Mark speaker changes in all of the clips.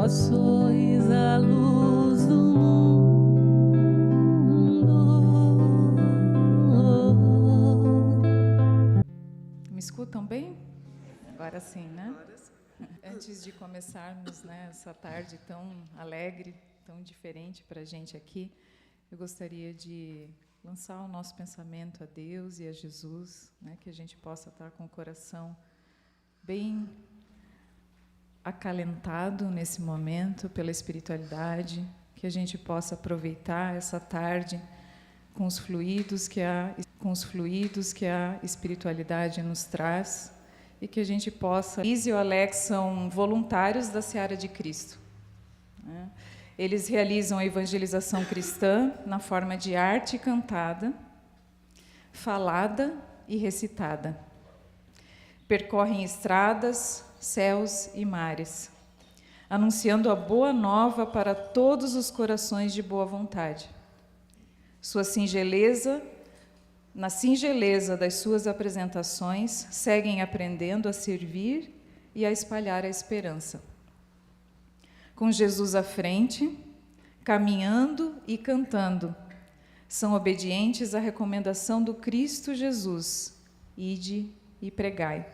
Speaker 1: Vós sois a luz do mundo.
Speaker 2: Me escutam bem? Agora sim, né? Antes de começarmos, né, essa tarde tão alegre, tão diferente para a gente aqui, eu gostaria de lançar o nosso pensamento a Deus e a Jesus, né, que a gente possa estar com o coração bem acalentado nesse momento pela espiritualidade, que a gente possa aproveitar essa tarde com os fluidos que a espiritualidade nos traz e que a gente possa... Liz e o Alex são voluntários da Seara de Cristo, né? Eles realizam a evangelização cristã na forma de arte cantada, falada e recitada. Percorrem estradas, céus e mares, anunciando a boa nova para todos os corações de boa vontade. Na singeleza das suas apresentações, seguem aprendendo a servir e a espalhar a esperança. Com Jesus à frente, caminhando e cantando, são obedientes à recomendação do Cristo Jesus: ide e pregai.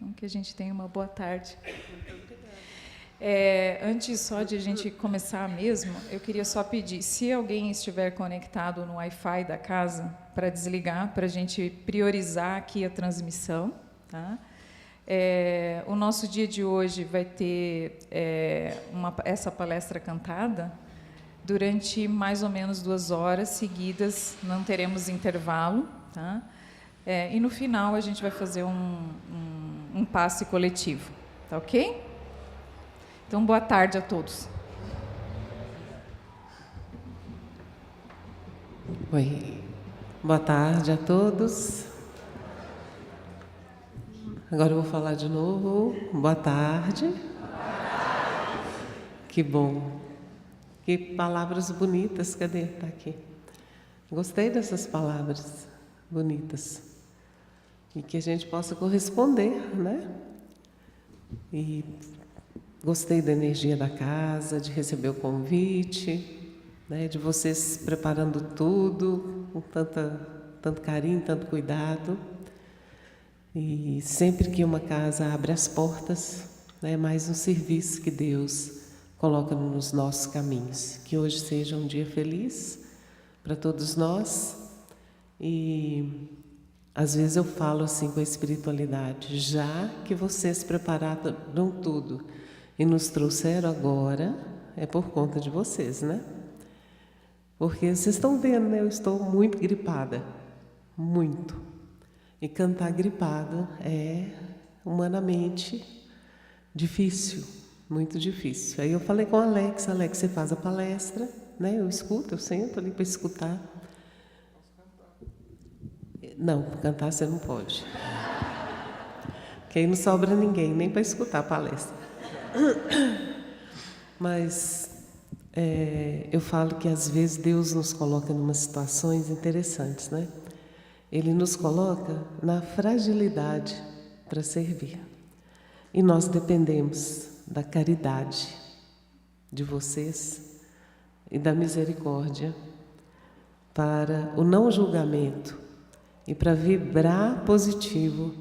Speaker 2: Então, que a gente tenha uma boa tarde. Antes só de a gente começar mesmo, eu queria só pedir, se alguém estiver conectado no Wi-Fi da casa, para desligar, para a gente priorizar aqui a transmissão, tá? O nosso dia de hoje vai ter essa palestra cantada durante mais ou menos 2 horas seguidas, não teremos intervalo, tá? E no final a gente vai fazer um passe coletivo, tá ok? Então, boa tarde a todos.
Speaker 3: Oi, boa tarde a todos. Agora eu vou falar de novo. Boa tarde. Que bom. Que palavras bonitas. Cadê? Está aqui. Gostei dessas palavras bonitas. E que a gente possa corresponder, né? E gostei da energia da casa, de receber o convite, né? De vocês preparando tudo com tanto carinho, tanto cuidado. E sempre que uma casa abre as portas, é mais um serviço que Deus coloca nos nossos caminhos. Que hoje seja um dia feliz para todos nós. E às vezes eu falo assim com a espiritualidade: já que vocês prepararam tudo e nos trouxeram agora, é por conta de vocês, né? Porque vocês estão vendo, né? Eu estou muito gripada, muito. E cantar gripado é humanamente difícil, muito difícil. Aí eu falei com a Alex: você faz a palestra, né? Eu escuto, eu sento ali para escutar. Não, cantar você não pode. Que aí não sobra ninguém, nem para escutar a palestra. Mas eu falo que às vezes Deus nos coloca em umas situações interessantes, né? Ele nos coloca na fragilidade para servir. E nós dependemos da caridade de vocês e da misericórdia para o não julgamento e para vibrar positivo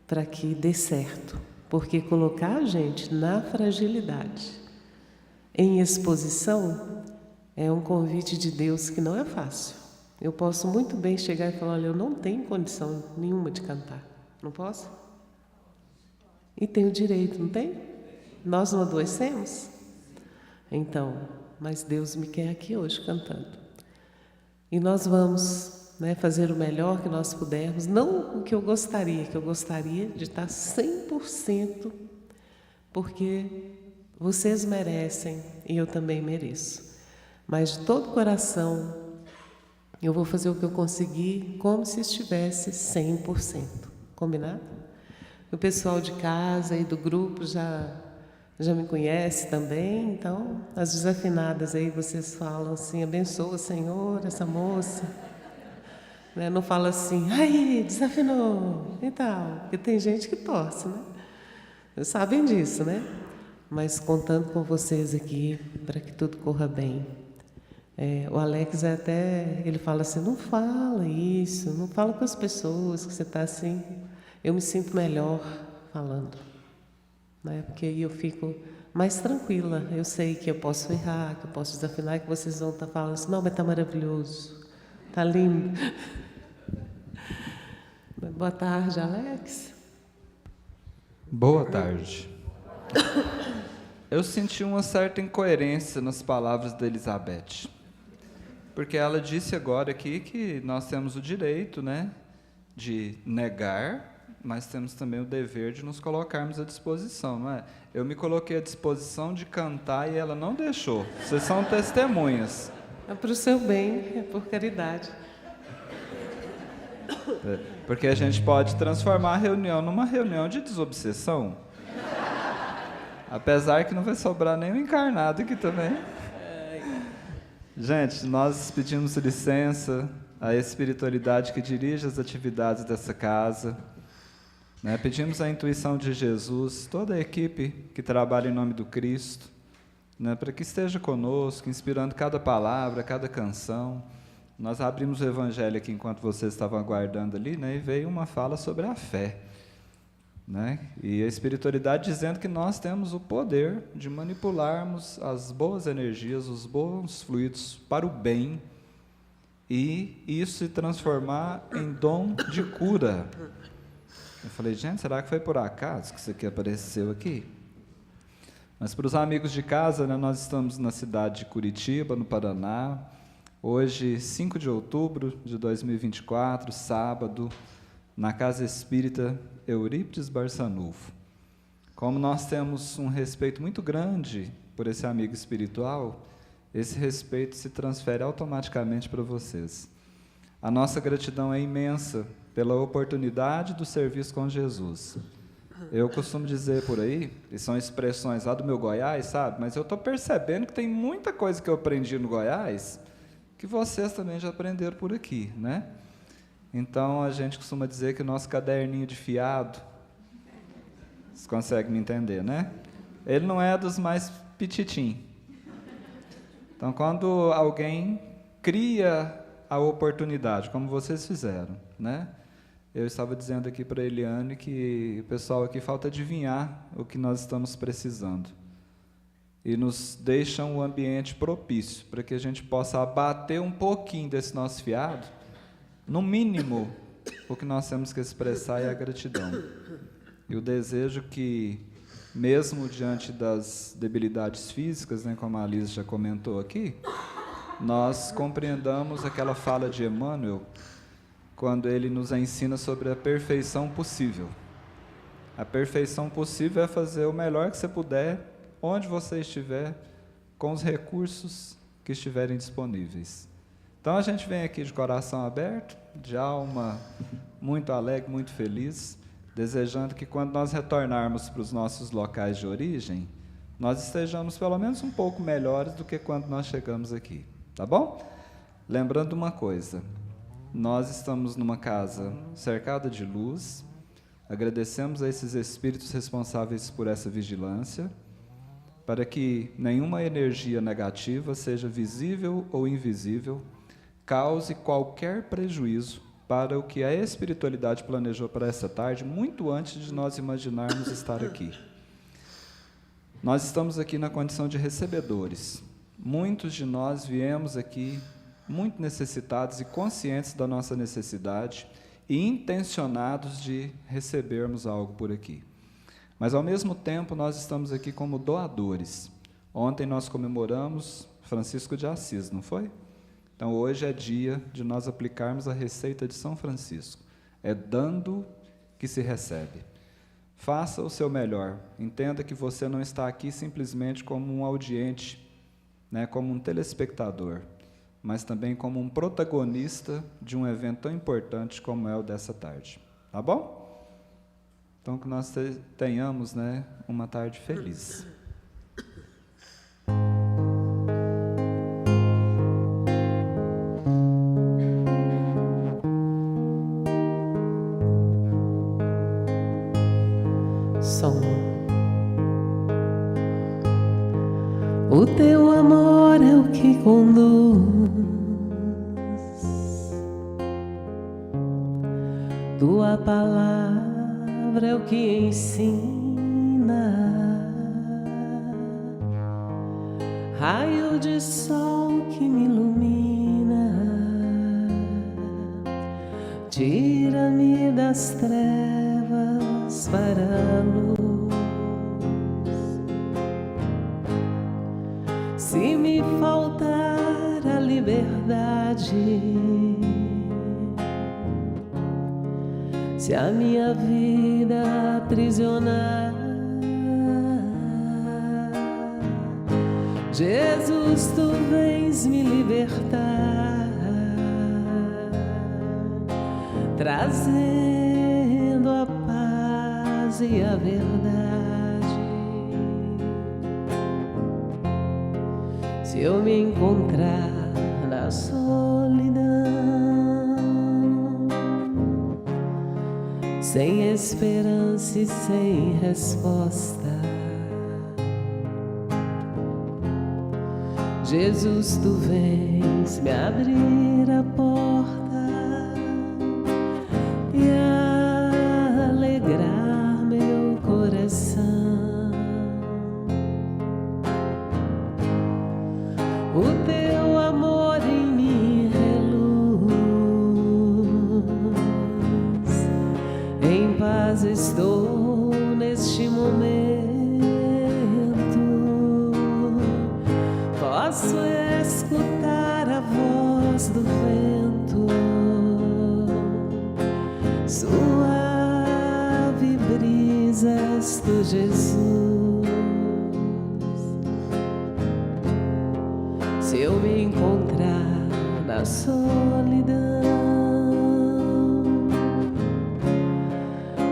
Speaker 3: para que dê certo. Porque colocar a gente na fragilidade, em exposição, é um convite de Deus que não é fácil. Eu posso muito bem chegar e falar: olha, eu não tenho condição nenhuma de cantar. Não posso? E tenho direito, não tem? Nós não adoecemos? Então, mas Deus me quer aqui hoje cantando. E nós vamos, né, fazer o melhor que nós pudermos. Não o que eu gostaria de estar 100%, porque vocês merecem e eu também mereço. Mas de todo o coração, eu vou fazer o que eu conseguir como se estivesse 100%. Combinado? O pessoal de casa e do grupo já me conhece também, então as desafinadas aí vocês falam assim: abençoa, Senhor, essa moça. Né? Não fala assim: ai, desafinou e tal, porque tem gente que torce, né? Vocês sabem disso, né? mas contando com vocês aqui para que tudo corra bem. O Alex ele fala assim, não fala isso, não fala com as pessoas que você está assim. Eu me sinto melhor falando, né? Porque aí eu fico mais tranquila. Eu sei que eu posso errar, que eu posso desafinar, que vocês vão estar falando assim, não, mas está maravilhoso, está lindo. Boa tarde, Alex.
Speaker 4: Boa tarde. Eu senti uma certa incoerência nas palavras da Elizabeth, porque ela disse agora aqui que nós temos o direito, né, de negar, mas temos também o dever de nos colocarmos à disposição, não é? Eu me coloquei à disposição de cantar e ela não deixou. Vocês são testemunhas.
Speaker 3: É para o seu bem, é por caridade.
Speaker 4: Porque a gente pode transformar a reunião numa reunião de desobsessão. Apesar que não vai sobrar nenhum encarnado aqui também. Gente, nós pedimos licença à espiritualidade que dirige as atividades dessa casa, né? Pedimos a intuição de Jesus, toda a equipe que trabalha em nome do Cristo, né? Para que esteja conosco, inspirando cada palavra, cada canção. Nós abrimos o Evangelho aqui enquanto vocês estavam aguardando ali, né? E veio uma fala sobre a fé, né? E a espiritualidade dizendo que nós temos o poder de manipularmos as boas energias, os bons fluidos para o bem e isso se transformar em dom de cura. Eu falei, gente, será que foi por acaso que isso aqui apareceu aqui? Mas para os amigos de casa, né, nós estamos na cidade de Curitiba, no Paraná, hoje, 5 de outubro de 2024, sábado, na Casa Espírita Eurípides Barçanufo. Como nós temos um respeito muito grande por esse amigo espiritual, esse respeito se transfere automaticamente para vocês. A nossa gratidão é imensa pela oportunidade do serviço com Jesus. Eu costumo dizer por aí, e são expressões lá do meu Goiás, sabe? Mas eu estou percebendo que tem muita coisa que eu aprendi no Goiás que vocês também já aprenderam por aqui, né? Então, a gente costuma dizer que o nosso caderninho de fiado, vocês conseguem me entender, né? Ele não é dos mais pititim. Então, quando alguém cria a oportunidade, como vocês fizeram, né? Eu estava dizendo aqui para a Eliane que o pessoal aqui falta adivinhar o que nós estamos precisando. E nos deixam um ambiente propício para que a gente possa abater um pouquinho desse nosso fiado. No mínimo, o que nós temos que expressar é a gratidão. E o desejo que, mesmo diante das debilidades físicas, né, como a Alice já comentou aqui, nós compreendamos aquela fala de Emmanuel, quando ele nos ensina sobre a perfeição possível. A perfeição possível é fazer o melhor que você puder, onde você estiver, com os recursos que estiverem disponíveis. Então, a gente vem aqui de coração aberto, de alma muito alegre, muito feliz, desejando que quando nós retornarmos para os nossos locais de origem, nós estejamos pelo menos um pouco melhores do que quando nós chegamos aqui, tá bom? Lembrando uma coisa, nós estamos numa casa cercada de luz, agradecemos a esses espíritos responsáveis por essa vigilância, para que nenhuma energia negativa, seja visível ou invisível, cause qualquer prejuízo para o que a espiritualidade planejou para essa tarde, muito antes de nós imaginarmos estar aqui. Nós estamos aqui na condição de recebedores. Muitos de nós viemos aqui muito necessitados e conscientes da nossa necessidade e intencionados de recebermos algo por aqui. Mas, ao mesmo tempo, nós estamos aqui como doadores. Ontem nós comemoramos Francisco de Assis, não foi? Então, hoje é dia de nós aplicarmos a receita de São Francisco. É dando que se recebe. Faça o seu melhor. Entenda que você não está aqui simplesmente como um audiente, né, como um telespectador, mas também como um protagonista de um evento tão importante como é o dessa tarde. Tá bom? Então, que nós tenhamos, né, uma tarde feliz.
Speaker 3: Som. O teu amor é o que conduz, tua palavra é o que ensina, raio de sol que me ilumina, tira-me das trevas para a luz. Se me faltar a liberdade, se a minha vida aprisionar, Jesus, tu vens me libertar, trazendo a paz e a verdade. Se eu me encontrar na solidão, sem esperança e sem resposta, Jesus, tu vens me abrir a porta e alegrar meu coração. O teu amor em mim reluz, em paz estou neste momento. Posso escutar a voz do vento, suave brisas tu, Jesus. Se eu me encontrar na solidão,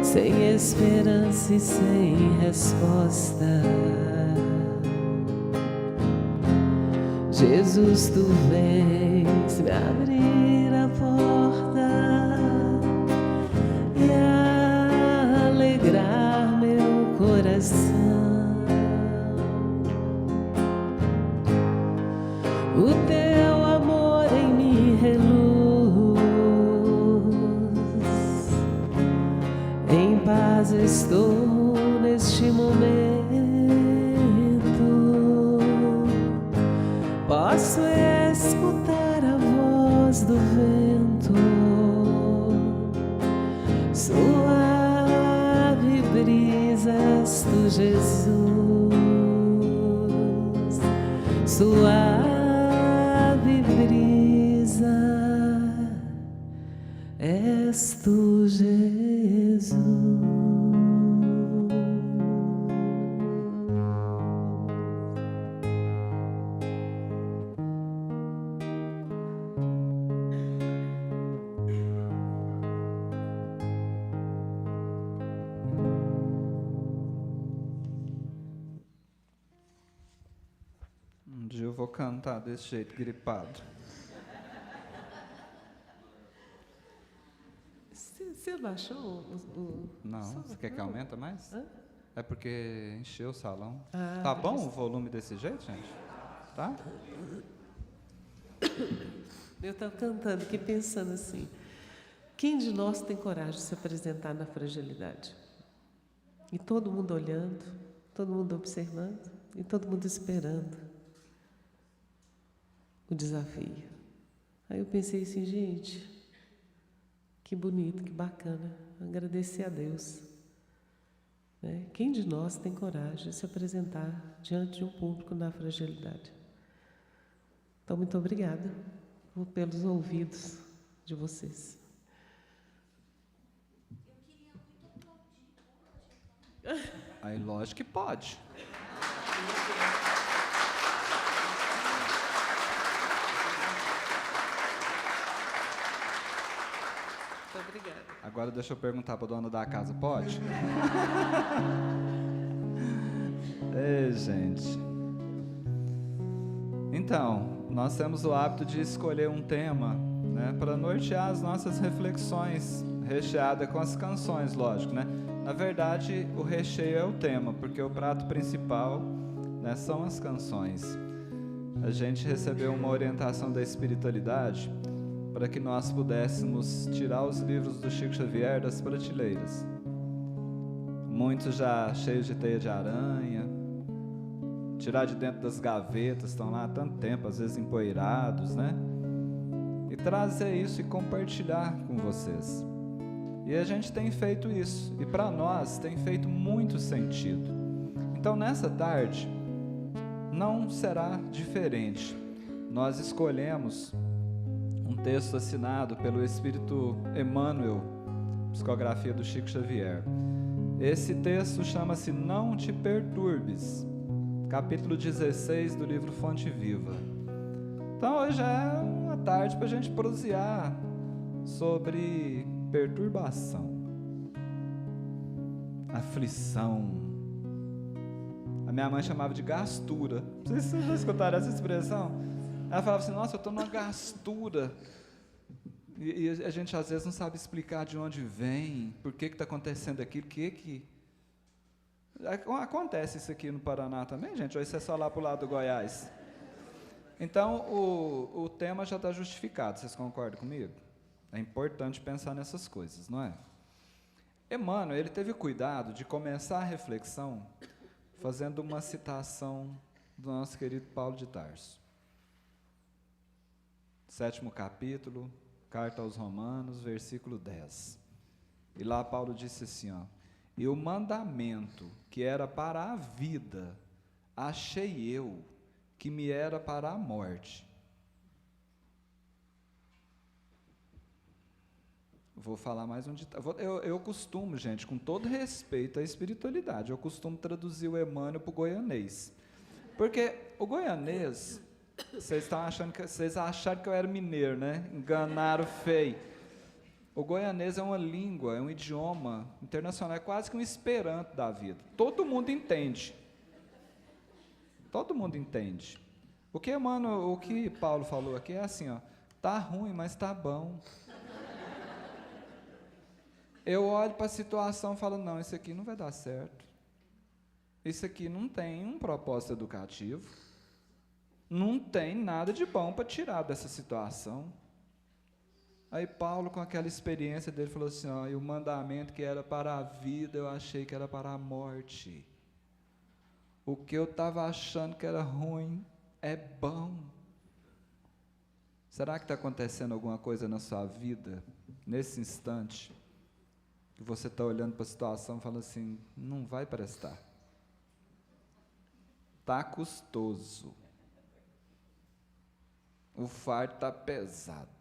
Speaker 3: sem esperança e sem resposta, Jesus, tu vens me abrir a porta e alegrar meu coração. O teu amor em mim reluz, em paz estou neste momento. Posso escutar a voz do vento, suave brisas tu, Jesus, suave brisa és tu, Jesus.
Speaker 4: Um dia eu vou cantar desse jeito, gripado.
Speaker 3: Você abaixou o
Speaker 4: Não,
Speaker 3: som?
Speaker 4: você quer que aumente mais?
Speaker 3: Hã?
Speaker 4: É porque encheu o salão.
Speaker 3: Ah,
Speaker 4: Tá bom o volume desse jeito, gente? Tá?
Speaker 3: Eu estava cantando aqui pensando assim, quem de nós tem coragem de se apresentar na fragilidade? E todo mundo olhando, todo mundo observando e todo mundo esperando o desafio. Aí eu pensei assim, gente, que bonito, que bacana, agradecer a Deus. Né? Quem de nós tem coragem de se apresentar diante de um público na fragilidade? Então, muito obrigada pelos ouvidos de vocês.
Speaker 4: Aí, lógico que pode.
Speaker 3: Muito obrigada.
Speaker 4: Agora deixa eu perguntar para a dona da casa, pode? Ei, gente. Então, nós temos o hábito de escolher um tema, né, para nortear as nossas reflexões, recheada com as canções, lógico, né? Na verdade, o recheio é o tema, porque o prato principal, né? São as canções. A gente recebeu uma orientação da espiritualidade para que nós pudéssemos tirar os livros do Chico Xavier das prateleiras. Muitos já cheios de teia de aranha, tirar de dentro das gavetas, estão lá há tanto tempo, às vezes empoeirados, né? E trazer isso e compartilhar com vocês. E a gente tem feito isso, e para nós tem feito muito sentido. Então nessa tarde não será diferente. Nós escolhemos um texto assinado pelo Espírito Emmanuel, psicografia do Chico Xavier. Esse texto chama-se Não Te Perturbes, capítulo 16 do livro Fonte Viva. Então hoje é uma tarde para a gente prosear sobre perturbação, aflição. A minha mãe chamava de gastura. Não sei se vocês já escutaram essa expressão. Ela falava assim: nossa, eu estou numa gastura. E a gente às vezes não sabe explicar de onde vem, por que está acontecendo aquilo, Acontece isso aqui no Paraná também, gente, ou isso é só lá para o lado do Goiás? Então, o tema já está justificado, vocês concordam comigo? É importante pensar nessas coisas, não é? Emmanuel, ele teve cuidado de começar a reflexão fazendo uma citação do nosso querido Paulo de Tarso. 7º capítulo, Carta aos Romanos, versículo 10. E lá Paulo disse assim, ó: e o mandamento que era para a vida, achei eu que me era para a morte. Vou falar mais um ditado. Eu costumo, gente, com todo respeito à espiritualidade, eu costumo traduzir o Emmanuel para o goianês. Porque o goianês, vocês acharam que eu era mineiro, né? Enganaram feio. O goianês é uma língua, é um idioma internacional, é quase que um esperanto da vida. Todo mundo entende. Todo mundo entende. O que Paulo falou aqui é assim, ó: tá ruim, mas tá bom. Eu olho para a situação e falo: não, isso aqui não vai dar certo. Isso aqui não tem um propósito educativo. Não tem nada de bom para tirar dessa situação. Aí Paulo, com aquela experiência dele, falou assim: ó, e o mandamento que era para a vida, eu achei que era para a morte. O que eu estava achando que era ruim é bom. Será que está acontecendo alguma coisa na sua vida, nesse instante, que você está olhando para a situação e fala assim: não vai prestar. Está custoso. O fardo está pesado.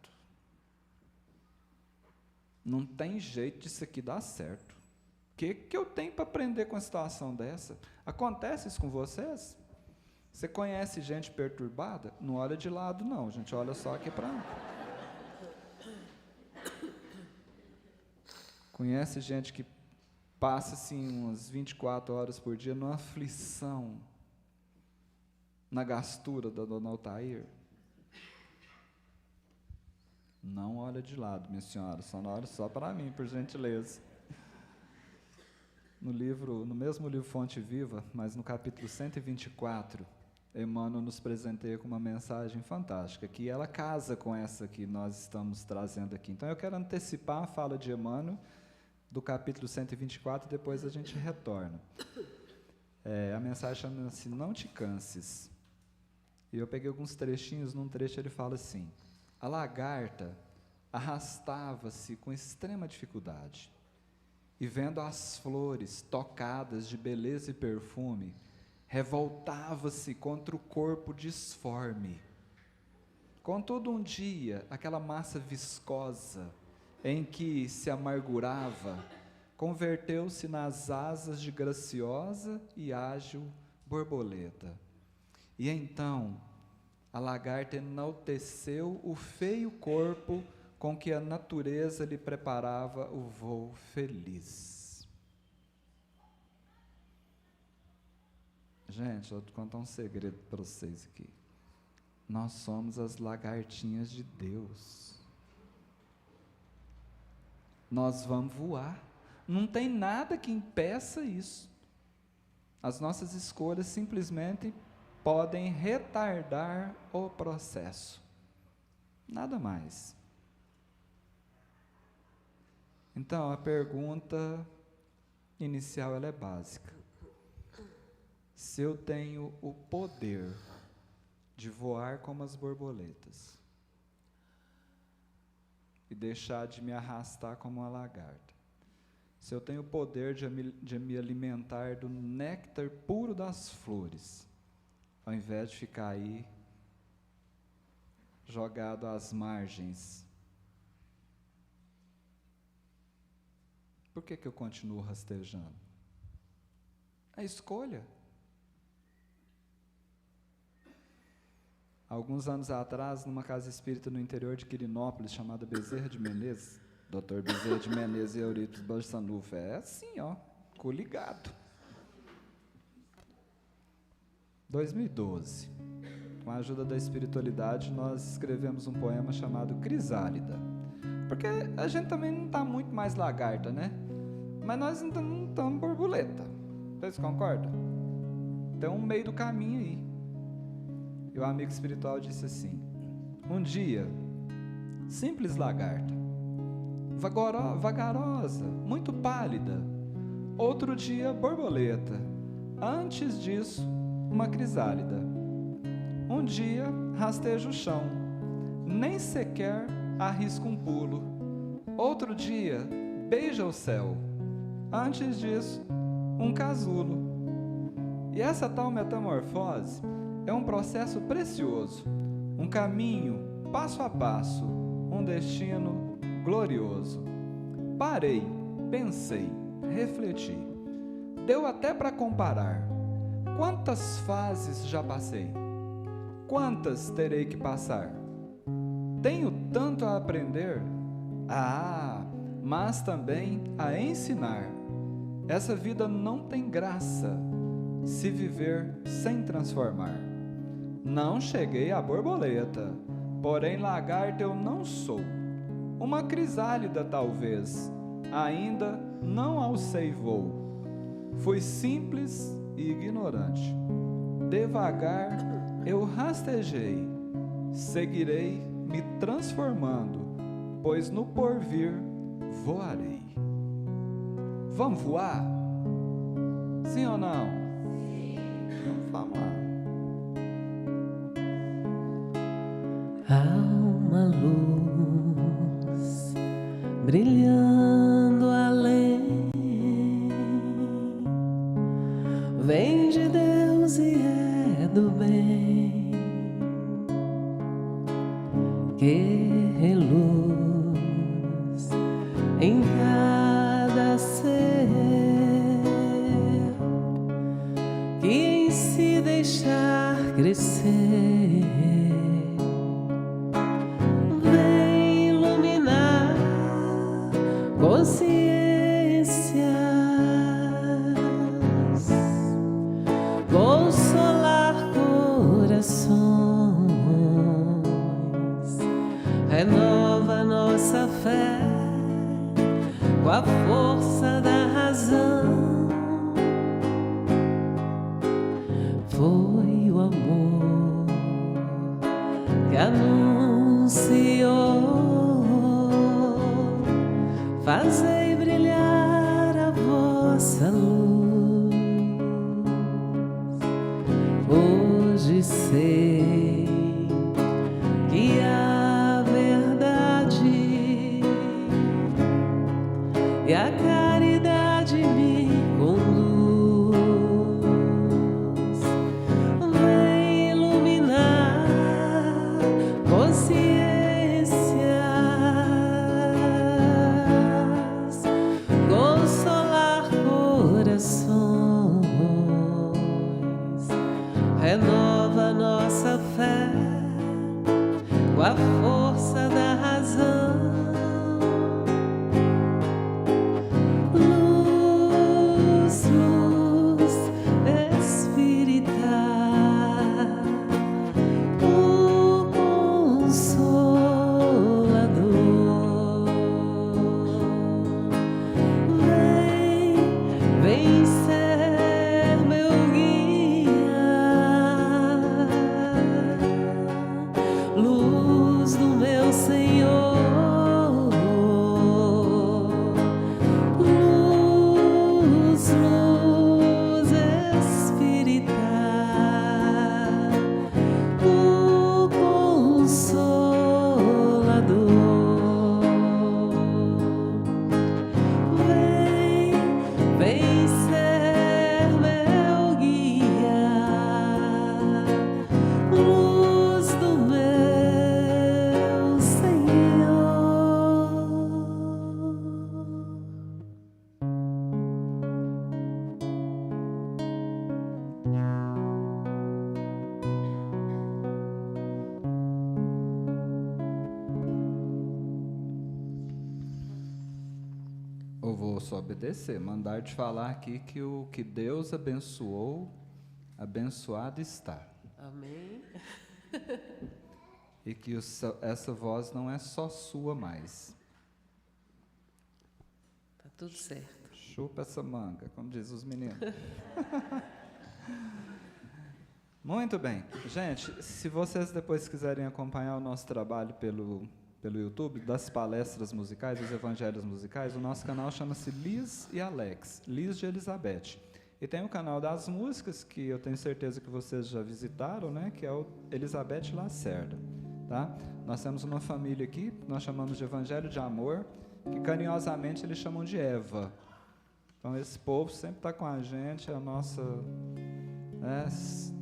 Speaker 4: Não tem jeito disso aqui dar certo. O que eu tenho para aprender com uma situação dessa? Acontece isso com vocês? Você conhece gente perturbada? Não olha de lado, não, gente. Olha só aqui para... Conhece gente que passa assim umas 24 horas por dia numa aflição, na gastura da dona Altair? Não olha de lado, minha senhora, só não olha só para mim, por gentileza. No mesmo livro Fonte Viva, mas no capítulo 124, Emmanuel nos presenteia com uma mensagem fantástica, que ela casa com essa que nós estamos trazendo aqui. Então eu quero antecipar a fala de Emmanuel do capítulo 124, e depois a gente retorna. A mensagem chama-se Não Te Canses. E eu peguei alguns trechinhos, num trecho ele fala assim: a lagarta arrastava-se com extrema dificuldade, e vendo as flores tocadas de beleza e perfume, revoltava-se contra o corpo disforme. Contudo, um dia, aquela massa viscosa em que se amargurava, converteu-se nas asas de graciosa e ágil borboleta. E então a lagarta enalteceu o feio corpo com que a natureza lhe preparava o voo feliz. Gente, eu vou contar um segredo para vocês aqui. Nós somos as lagartinhas de Deus. Nós vamos voar. Não tem nada que impeça isso. As nossas escolhas simplesmente podem retardar o processo. Nada mais. Então, a pergunta inicial ela é básica. Se eu tenho o poder de voar como as borboletas e deixar de me arrastar como uma lagarta, se eu tenho o poder de me alimentar do néctar puro das flores, ao invés de ficar aí jogado às margens, por que eu continuo rastejando? É escolha. Alguns anos atrás, numa casa espírita no interior de Quirinópolis, chamada Bezerra de Menezes, Dr. Bezerra de Menezes e Euripides Barçanufo, é assim, ó, coligado. 2012, com a ajuda da espiritualidade, nós escrevemos um poema chamado Crisálida. Porque a gente também não está muito mais lagarta, né? Mas nós não estamos borboleta. Vocês concordam? Tem um meio do caminho aí. E o amigo espiritual disse assim: um dia, simples lagarta, vagarosa, muito pálida. Outro dia, borboleta. Antes disso, uma crisálida. Um dia, rasteja o chão, nem sequer arrisca um pulo. Outro dia, beija o céu. Antes disso, um casulo. E essa tal metamorfose é um processo precioso, um caminho passo a passo, um destino glorioso. Parei, pensei, refleti. Deu até para comparar. Quantas fases já passei? Quantas terei que passar? Tenho tanto a aprender? Mas também a ensinar. Essa vida não tem graça se viver sem transformar. Não cheguei à borboleta, porém lagarta eu não sou. Uma crisálida talvez, ainda não alcei voo. Fui simples e ignorante. Devagar eu rastejei, seguirei me transformando, pois no porvir voarei. Vamos voar? Sim ou não? Sim. Então vamos lá.
Speaker 3: Há uma luz brilhando além, vem de Deus e é do bem, que reluz em cada ser, que em se deixar crescer vem iluminar consciências, consolar corações, renova nossa fé com a força da razão. Foi o amor que anunciou, fazei brilhar a vossa luz. Hoje sei que a verdade e a caridade me conduz. Vem iluminar consciências, consolar corações, renova nossa fé com a força da razão. Luz, luz espírita, o Consolador, vem, vem ser meu
Speaker 1: luz do meu Senhor.
Speaker 4: Eu vou só obedecer, mandar te falar aqui que o que Deus abençoou, abençoado está.
Speaker 3: Amém.
Speaker 4: E que essa voz não é só sua mais.
Speaker 3: Tá tudo certo.
Speaker 4: Chupa essa manga, como diz os meninos. Muito bem. Gente, se vocês depois quiserem acompanhar o nosso trabalho pelo YouTube, das palestras musicais, dos evangelhos musicais, o nosso canal chama-se Liz e Alex, Liz de Elizabeth. E tem o canal das músicas, que eu tenho certeza que vocês já visitaram, né, que é o Elizabeth Lacerda. Tá? Nós temos uma família aqui, que nós chamamos de Evangelho de Amor, que carinhosamente eles chamam de Eva. Então esse povo sempre está com a gente, a nossa...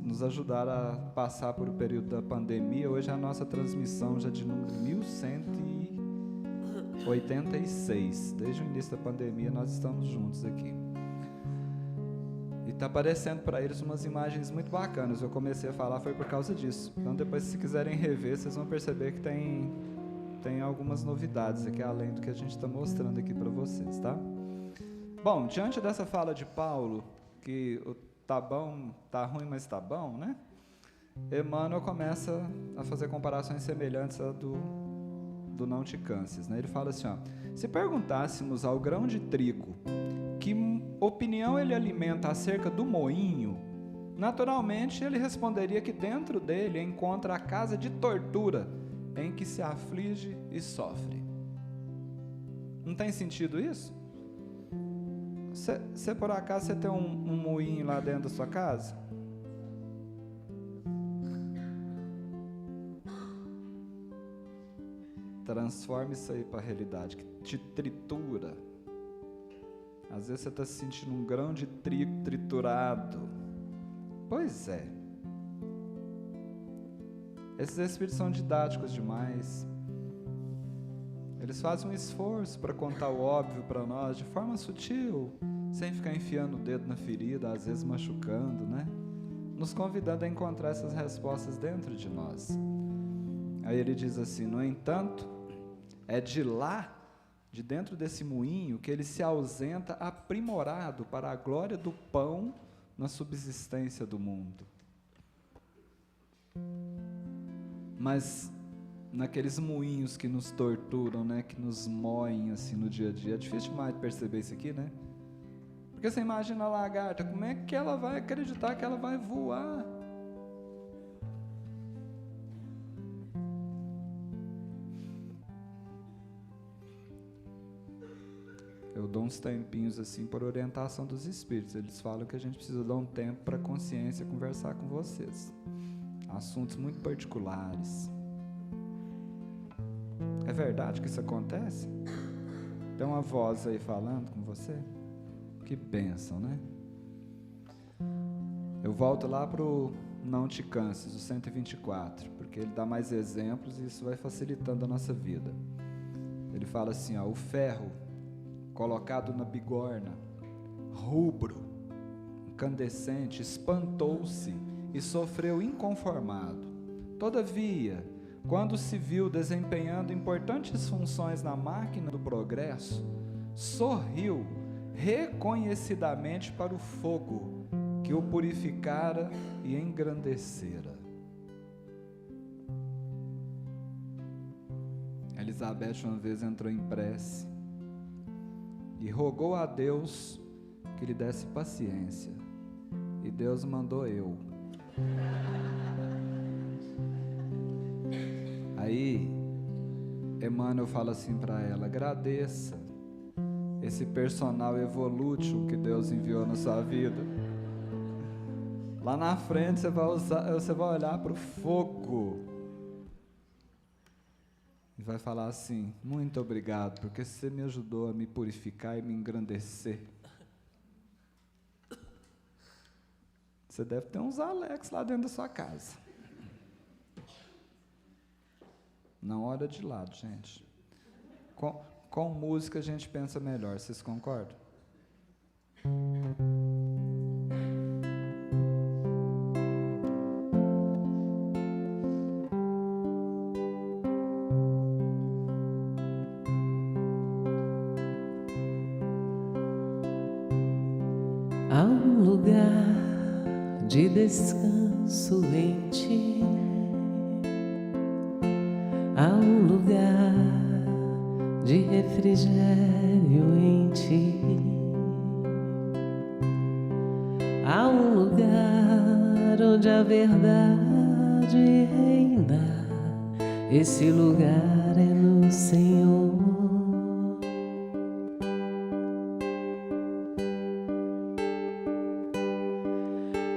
Speaker 4: nos ajudar a passar por o período da pandemia. Hoje a nossa transmissão já de número 1186. Desde o início da pandemia nós estamos juntos aqui. E está aparecendo para eles umas imagens muito bacanas. Eu comecei a falar foi por causa disso. Então depois, se quiserem rever, vocês vão perceber que tem algumas novidades aqui, além do que a gente está mostrando aqui para vocês, tá? Bom, diante dessa fala de Paulo, que o tá bom, tá ruim, mas tá bom, né? Emmanuel começa a fazer comparações semelhantes à do Não Te Canses, né? Ele fala assim, ó, se perguntássemos ao grão de trigo que opinião ele alimenta acerca do moinho, naturalmente ele responderia que dentro dele encontra a casa de tortura em que se aflige e sofre. Não tem sentido isso? Se por acaso você tem um moinho lá dentro da sua casa, transforme isso aí para a realidade, que te tritura. Às vezes você está se sentindo um grão de trigo triturado. Pois é. Esses espíritos são didáticos demais. Eles fazem um esforço para contar o óbvio para nós de forma sutil, sem ficar enfiando o dedo na ferida, às vezes machucando, né? Nos convidando a encontrar essas respostas dentro de nós. Aí ele diz assim, no entanto, é de lá, de dentro desse moinho, que ele se ausenta aprimorado para a glória do pão na subsistência do mundo. Mas naqueles moinhos que nos torturam, né, que nos moem assim no dia a dia, é difícil demais de perceber isso aqui, né? Porque você imagina a lagarta, como é que ela vai acreditar que ela vai voar? Eu dou uns tempinhos assim por orientação dos espíritos. Eles falam que a gente precisa dar um tempo para a consciência conversar com vocês. Assuntos muito particulares. É verdade que isso acontece? Tem uma voz aí falando com você? Que bênção, né? Eu volto lá para o Não Te Canses, o 124, porque ele dá mais exemplos e isso vai facilitando a nossa vida. Ele fala assim, ó, o ferro colocado na bigorna, rubro, incandescente, espantou-se e sofreu inconformado. Todavia, quando se viu desempenhando importantes funções na máquina do progresso, sorriu reconhecidamente para o fogo que o purificara e engrandecera. Elizabeth uma vez entrou em prece e rogou a Deus que lhe desse paciência. E Deus mandou eu. Aí, Emmanuel fala assim para ela, agradeça esse personal evolútil que Deus enviou na sua vida. Lá na frente você vai olhar para o fogo e vai falar assim, muito obrigado, porque você me ajudou a me purificar e me engrandecer. Você deve ter uns Alex lá dentro da sua casa. Não olha de lado, gente. Com música a gente pensa melhor, vocês concordam?
Speaker 3: Há um lugar de descanso em ti. Há um lugar de refrigério em ti. Há um lugar onde a verdade reina. Esse lugar é no Senhor.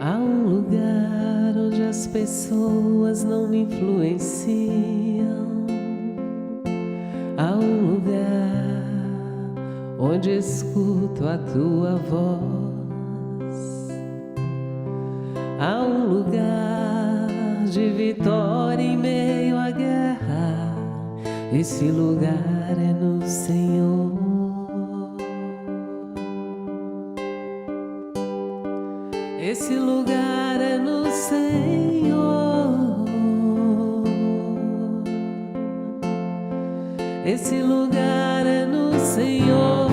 Speaker 3: Há um lugar onde as pessoas não me influenciam. Há um lugar onde escuto a tua voz. Há um lugar de vitória em meio à guerra. Esse lugar é no Senhor. Esse lugar é no Senhor. Esse lugar é no Senhor.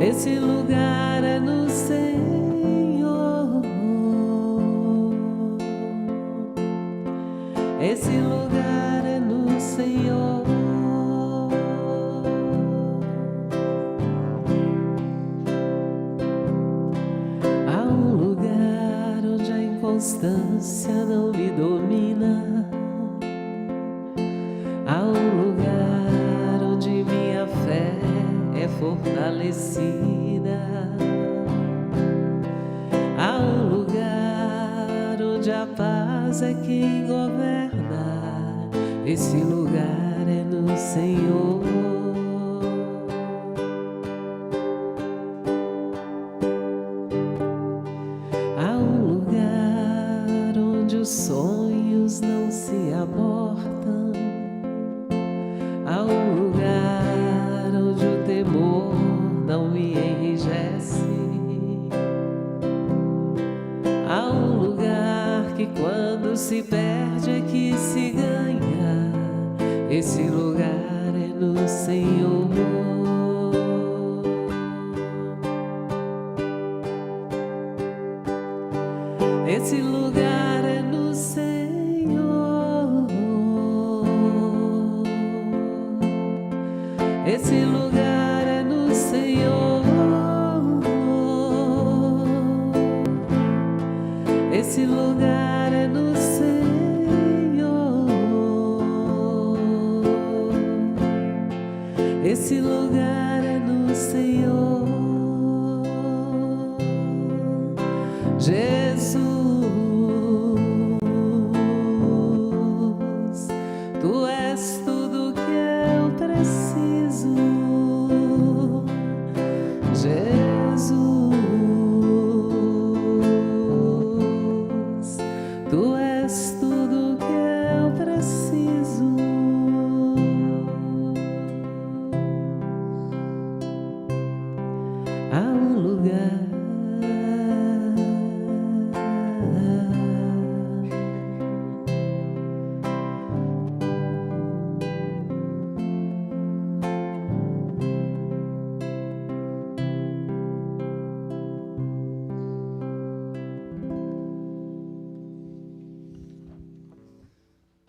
Speaker 3: Esse lugar é no Senhor. Esse lugar é no Senhor. Constância não me domina. Há um lugar onde minha fé é fortalecida. Há um lugar onde a paz é quem governa. Esse lugar é no Senhor. Os sonhos não se abortam. Há um lugar onde o temor não me enrijece. Há um lugar que quando se perde é que se ganha. Esse lugar é no Senhor. Esse lugar é no Senhor. Esse lugar é no Senhor. Esse lugar é no Senhor. Esse lugar é no Senhor. Jesus, Tu és tudo que eu preciso. Jesus, Tu és tudo que eu preciso. Há um lugar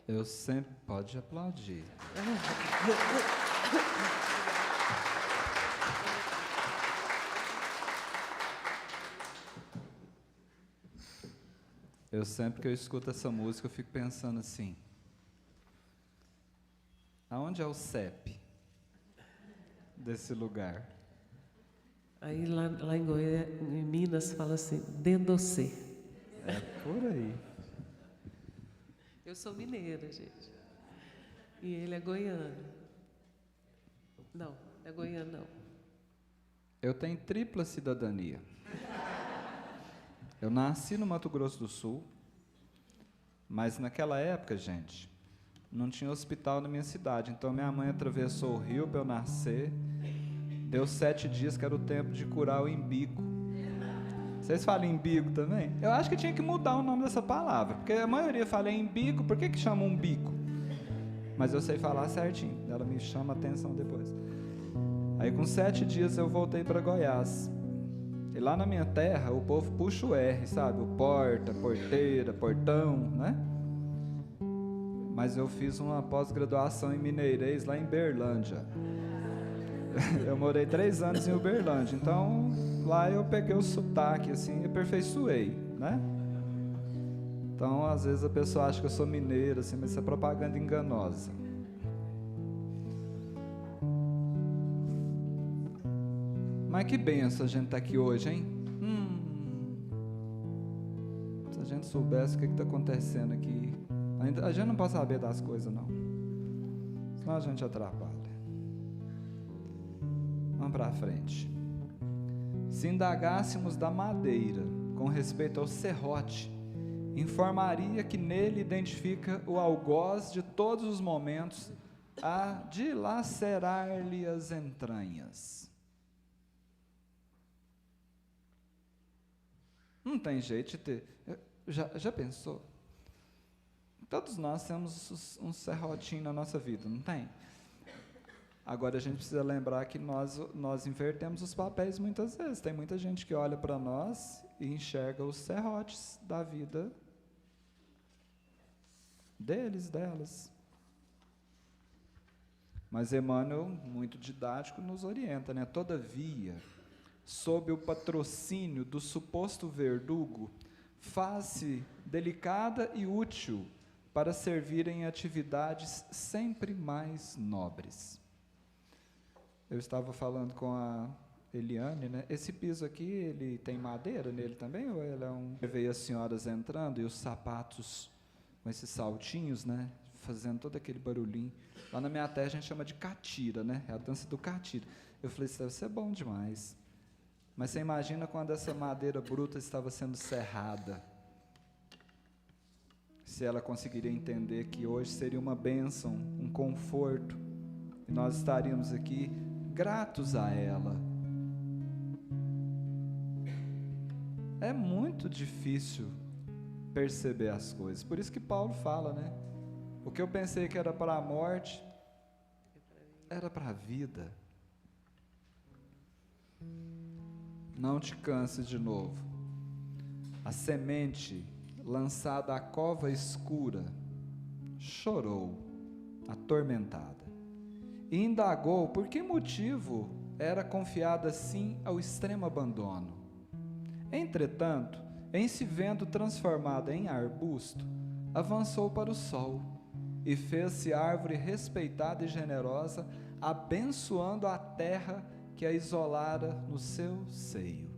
Speaker 4: Eu sempre... Pode aplaudir. Eu sempre que eu escuto essa música, eu fico pensando assim, aonde é o CEP desse lugar?
Speaker 3: Aí lá em Goiânia, em Minas, fala assim, Dendocê.
Speaker 4: É por aí.
Speaker 3: Eu sou mineira, gente. E ele é goiano. Não, é goiano não.
Speaker 4: Eu tenho tripla cidadania. Eu nasci no Mato Grosso do Sul, Mas naquela época, gente, não tinha hospital na minha cidade. Então minha mãe atravessou o rio para eu nascer. Deu 7 dias, que era o tempo de curar o embigo. Vocês falam embigo também? Eu acho que tinha que mudar o nome dessa palavra, porque a maioria fala embigo, por que chama umbigo? Mas eu sei falar certinho, ela me chama a atenção depois. Aí com 7 dias eu voltei para Goiás. E lá na minha terra o povo puxa o R, sabe? O porta, porteira, portão, né? Mas eu fiz uma pós-graduação em mineirês lá em Berlândia. Eu morei 3 anos em Uberlândia, então lá eu peguei o sotaque assim e aperfeiçoei, né? Então às vezes a pessoa acha que eu sou mineiro, assim, mas isso é propaganda enganosa. Mas que benção a gente estar aqui hoje, hein? Se a gente soubesse o que está acontecendo aqui, a gente não pode saber das coisas, não. Senão a gente atrapalha. Vamos para frente. Se indagássemos da madeira com respeito ao serrote, informaria que nele identifica o algoz de todos os momentos a dilacerar-lhe as entranhas. Não tem jeito de ter. Já pensou? Todos nós temos um serrotinho na nossa vida, não tem? Agora a gente precisa lembrar que nós invertemos os papéis muitas vezes. Tem muita gente que olha para nós e enxerga os serrotes da vida deles, delas. Mas Emmanuel, muito didático, nos orienta, né? Todavia, sob o patrocínio do suposto verdugo, faz-se delicada e útil para servir em atividades sempre mais nobres. Eu estava falando com a Eliane, né? Esse piso aqui, ele tem madeira nele também? Ou ele é um... Eu vejo as senhoras entrando e os sapatos com esses saltinhos, né? Fazendo todo aquele barulhinho. Lá na minha terra a gente chama de catira, né? É a dança do catira. Eu falei, isso deve ser bom demais. Mas você imagina quando essa madeira bruta estava sendo serrada. Se ela conseguiria entender que hoje seria uma bênção, um conforto, e nós estaríamos aqui gratos a ela. É muito difícil perceber as coisas. Por isso que Paulo fala, né? O que eu pensei que era para a morte, era para a vida. Não te canses de novo. A semente lançada à cova escura chorou, atormentada, e indagou por que motivo era confiada assim ao extremo abandono. Entretanto, em se vendo transformada em arbusto, avançou para o sol e fez-se árvore respeitada e generosa, abençoando a terra que a isolara no seu seio.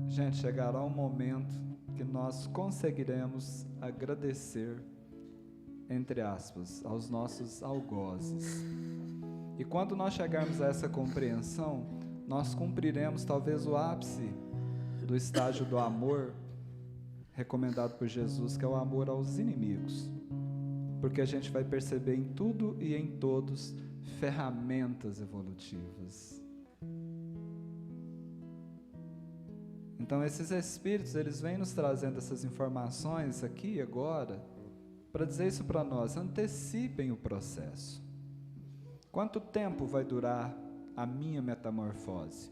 Speaker 4: Gente, chegará um momento que nós conseguiremos agradecer, entre aspas, aos nossos algozes. E quando nós chegarmos a essa compreensão, nós cumpriremos talvez o ápice do estágio do amor recomendado por Jesus, que é o amor aos inimigos. Porque a gente vai perceber em tudo e em todos ferramentas evolutivas. Então esses espíritos, eles vêm nos trazendo essas informações aqui agora, para dizer isso para nós: antecipem o processo. Quanto tempo vai durar a minha metamorfose?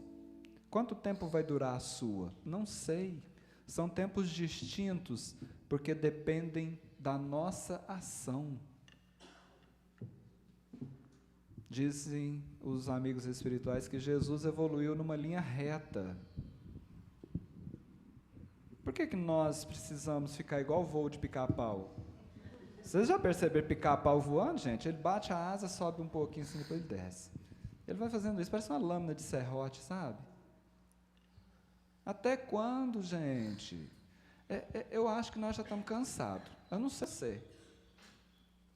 Speaker 4: Quanto tempo vai durar a sua? Não sei. São tempos distintos, porque dependem da nossa ação. Dizem os amigos espirituais que Jesus evoluiu numa linha reta. Por que nós precisamos ficar igual voo de pica-pau? Vocês já perceberam pica-pau voando, gente? Ele bate a asa, sobe um pouquinho assim, depois ele desce. Ele vai fazendo isso, parece uma lâmina de serrote, sabe? Até quando, gente? Eu acho que nós já estamos cansados. Eu não sei se.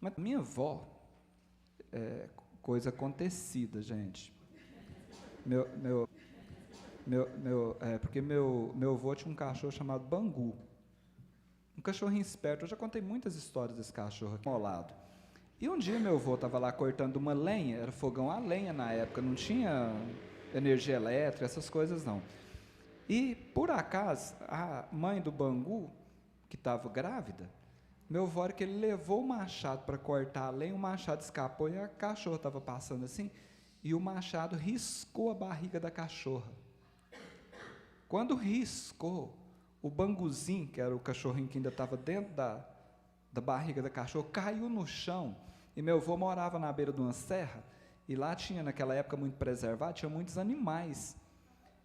Speaker 4: Mas minha avó, coisa acontecida, gente. Porque meu avô tinha um cachorro chamado Bangu. Um cachorrinho esperto. Eu já contei muitas histórias desse cachorro aqui ao lado. E um dia meu avô estava lá cortando uma lenha, era fogão a lenha na época, não tinha energia elétrica, essas coisas não. E, por acaso, a mãe do Bangu, que estava grávida, meu avô, hora que ele levou o machado para cortar a lenha, o machado escapou e a cachorra estava passando assim, e o machado riscou a barriga da cachorra. Quando riscou, o Banguzinho, que era o cachorrinho que ainda estava dentro da barriga da cachorra, caiu no chão. E meu avô morava na beira de uma serra, e lá tinha, naquela época, muito preservado, tinha muitos animais.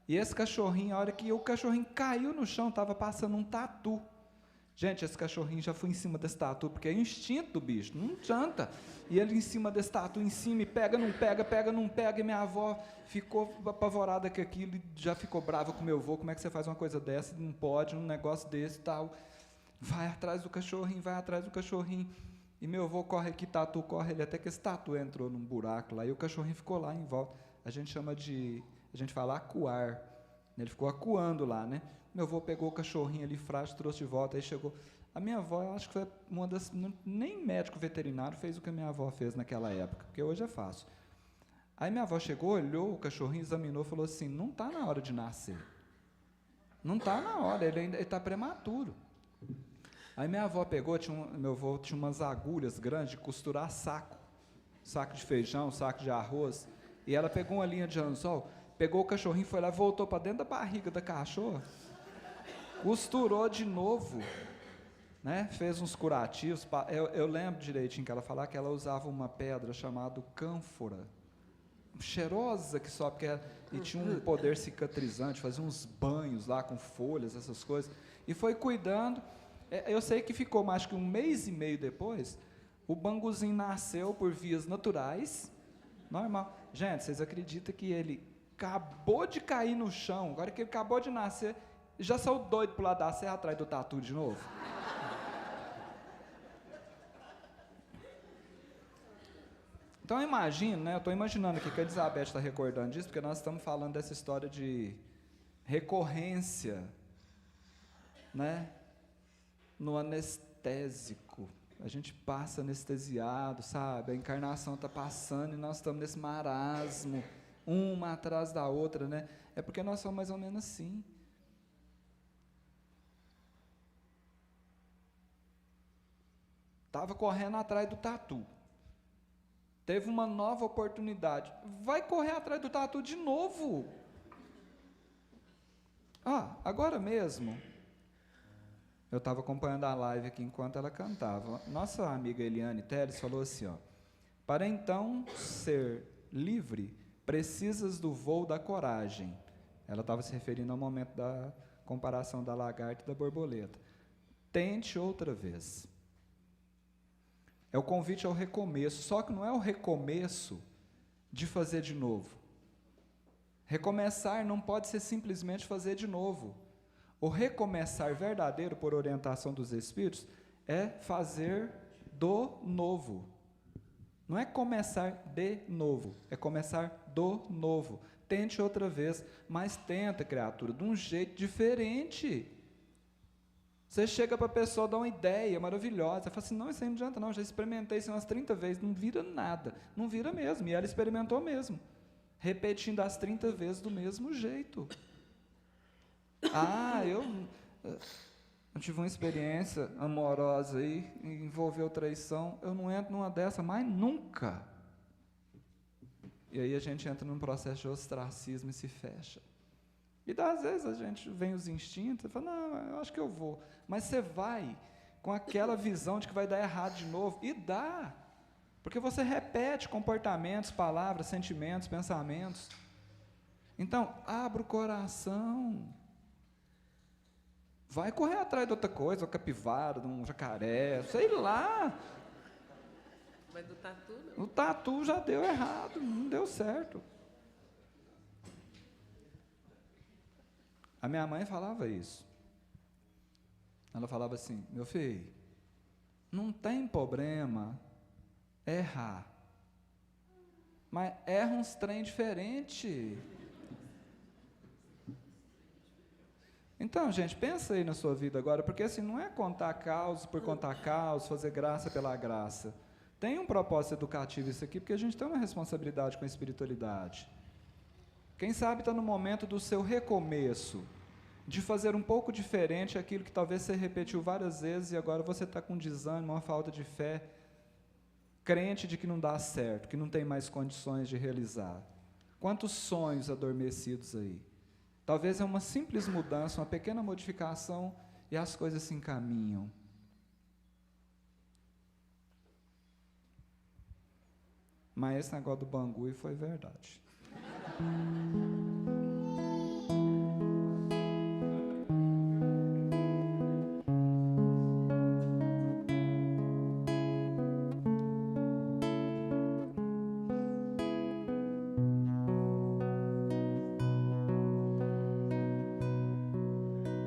Speaker 4: E esse cachorrinho, a hora que o cachorrinho caiu no chão, estava passando um tatu. Gente, esse cachorrinho já foi em cima desse tatu, porque é instinto do bicho, não adianta. E ele em cima desse tatu, em cima, e pega, não pega, pega, não pega, e minha avó ficou apavorada com aquilo, e já ficou brava com meu avô, como é que você faz uma coisa dessa, não pode, um negócio desse e tal. Vai atrás do cachorrinho, vai atrás do cachorrinho. E meu avô corre aqui, tatu, corre ele, até que esse tatu entrou num buraco lá, e o cachorrinho ficou lá em volta. A gente fala acuar. Ele ficou acuando lá, né? Meu avô pegou o cachorrinho ali frágil, trouxe de volta, aí chegou. A minha avó, eu acho que foi uma das. Nem médico veterinário fez o que a minha avó fez naquela época, porque hoje é fácil. Aí minha avó chegou, olhou o cachorrinho, examinou, falou assim: não está na hora de nascer. Não está na hora, ele ainda está prematuro. Aí minha avó pegou, meu avô tinha umas agulhas grandes de costurar saco de feijão, saco de arroz, e ela pegou uma linha de anzol, pegou o cachorrinho, foi lá, voltou para dentro da barriga da cachorra, costurou de novo, né? Fez uns curativos. Eu lembro direitinho que ela falava que ela usava uma pedra chamada cânfora, cheirosa que só, porque e tinha um poder cicatrizante, fazia uns banhos lá com folhas, essas coisas, e foi cuidando. Eu sei que ficou mais que 1 mês e meio depois, o Banguzinho nasceu por vias naturais, normal. Gente, vocês acreditam que ele acabou de cair no chão, agora que ele acabou de nascer, já saiu doido pro lado da serra atrás do tatu de novo? Então eu imagino, né? Eu estou imaginando aqui que a Elizabeth está recordando disso, porque nós estamos falando dessa história de recorrência, né? No anestésico. A gente passa anestesiado, sabe? A encarnação está passando e nós estamos nesse marasmo, uma atrás da outra, né? É porque nós somos mais ou menos assim. Estava correndo atrás do tatu. Teve uma nova oportunidade. Vai correr atrás do tatu de novo. Agora mesmo. Eu estava acompanhando a live aqui enquanto ela cantava. Nossa amiga Eliane Teles falou assim, para então ser livre, precisas do voo da coragem. Ela estava se referindo ao momento da comparação da lagarta e da borboleta. Tente outra vez. É o convite ao recomeço, só que não é o recomeço de fazer de novo. Recomeçar não pode ser simplesmente fazer de novo. O recomeçar verdadeiro, por orientação dos Espíritos, é fazer do novo. Não é começar de novo, é começar do novo. Tente outra vez, mas tenta, criatura, de um jeito diferente. Você chega para a pessoa, dá uma ideia maravilhosa, fala assim, não, isso aí não adianta não, já experimentei isso umas 30 vezes, não vira nada, não vira mesmo, e ela experimentou mesmo, repetindo as 30 vezes do mesmo jeito. Eu tive uma experiência amorosa aí, envolveu traição, eu não entro numa dessa mais nunca. E aí a gente entra num processo de ostracismo e se fecha. E às vezes a gente vem os instintos e fala, não, eu acho que eu vou. Mas você vai com aquela visão de que vai dar errado de novo. E dá. Porque você repete comportamentos, palavras, sentimentos, pensamentos. Então, abra o coração. Vai correr atrás de outra coisa, uma capivara, de um jacaré, sei lá.
Speaker 3: Mas do tatu não.
Speaker 4: O tatu já deu errado, não deu certo. A minha mãe falava isso. Ela falava assim, meu filho, não tem problema errar, mas erra uns trem diferente. Então, gente, pensa aí na sua vida agora, porque assim, não é contar caos por contar caos, fazer graça pela graça. Tem um propósito educativo isso aqui, porque a gente tem uma responsabilidade com a espiritualidade. Quem sabe está no momento do seu recomeço, de fazer um pouco diferente aquilo que talvez você repetiu várias vezes e agora você está com desânimo, uma falta de fé, crente de que não dá certo, que não tem mais condições de realizar. Quantos sonhos adormecidos aí? Talvez é uma simples mudança, uma pequena modificação e as coisas se encaminham. Mas esse negócio do bangui foi verdade.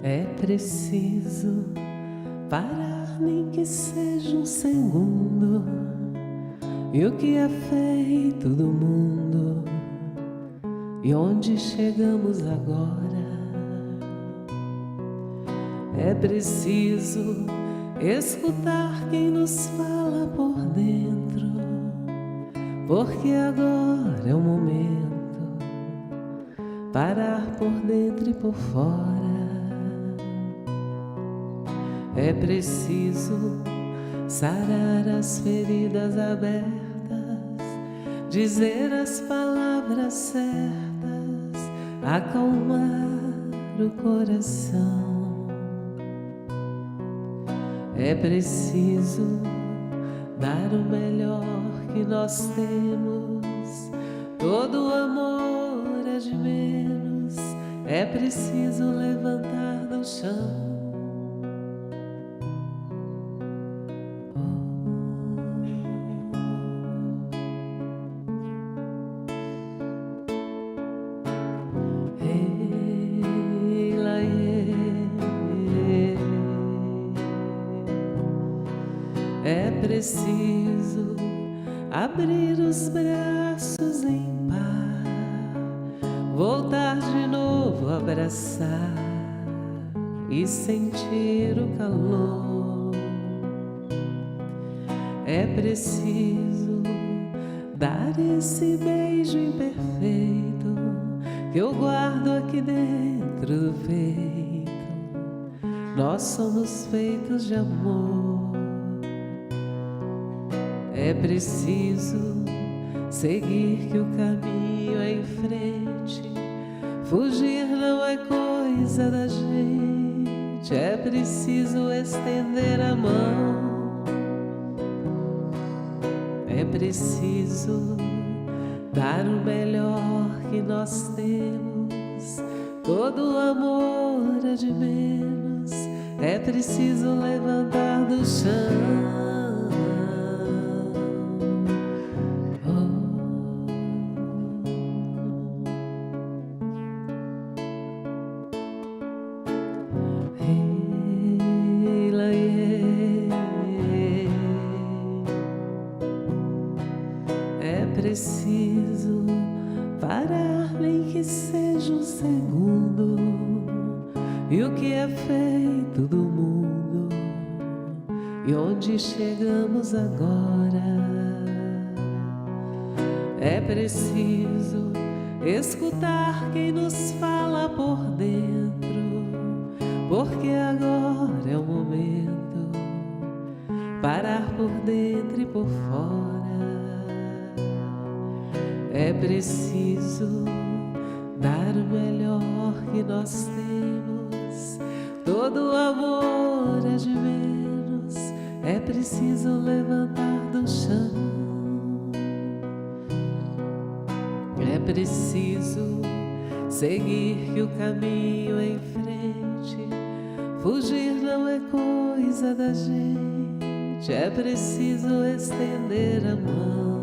Speaker 3: É preciso parar, nem que seja um segundo, e o que é feito do mundo, e onde chegamos agora. É preciso escutar quem nos fala por dentro, porque agora é o momento, parar por dentro e por fora. É preciso sarar as feridas abertas, dizer as palavras certas, acalmar o coração. É preciso dar o melhor que nós temos, todo amor é de menos, é preciso levantar do chão. É preciso abrir os braços em par, voltar de novo a abraçar e sentir o calor. É preciso dar esse beijo imperfeito que eu guardo aqui dentro do peito. Nós somos feitos de amor. É preciso seguir que o caminho é em frente, fugir não é coisa da gente, é preciso estender a mão. É preciso dar o melhor que nós temos, todo amor é de menos, é preciso levantar do chão. É preciso parar, nem que seja um segundo, e o que é feito do mundo, e onde chegamos agora. É preciso escutar quem nos fala por dentro, porque agora é o momento, parar por dentro e por fora. É preciso dar o melhor que nós temos, todo amor é de menos, é preciso levantar do chão. É preciso seguir que o caminho é em frente, fugir não é coisa da gente, é preciso estender a mão.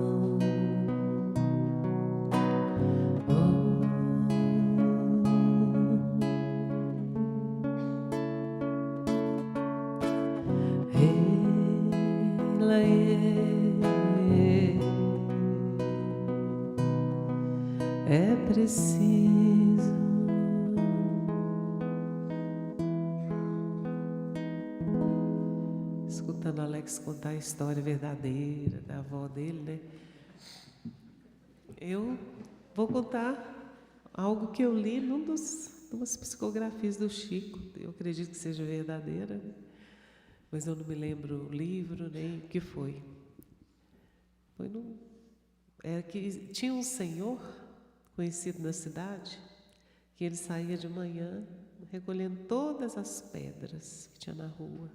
Speaker 3: É preciso escutando o Alex contar a história verdadeira da avó dele, né? Eu vou contar algo que eu li numas psicografias do Chico. Eu acredito que seja verdadeira, né? Mas eu não me lembro o livro nem o que foi. Era que tinha um senhor conhecido na cidade que ele saía de manhã recolhendo todas as pedras que tinha na rua.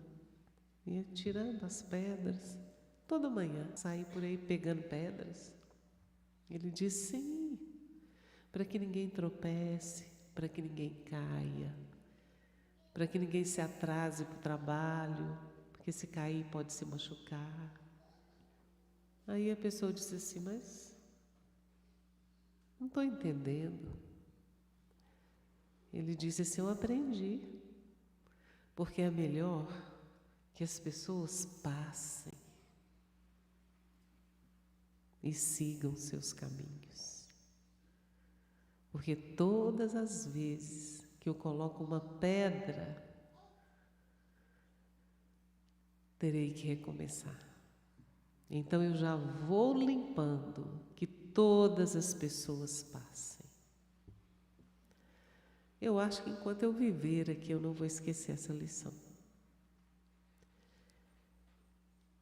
Speaker 3: Ia tirando as pedras toda manhã, saía por aí pegando pedras. Ele disse sim, para que ninguém tropece, para que ninguém caia, para que ninguém se atrase para o trabalho, porque se cair pode se machucar. Aí a pessoa disse assim, mas não estou entendendo. Ele disse assim, eu aprendi, porque é melhor que as pessoas passem e sigam seus caminhos. Porque todas as vezes que eu coloco uma pedra, terei que recomeçar. Então eu já vou limpando que todas as pessoas passem. Eu acho que enquanto eu viver aqui, eu não vou esquecer essa lição.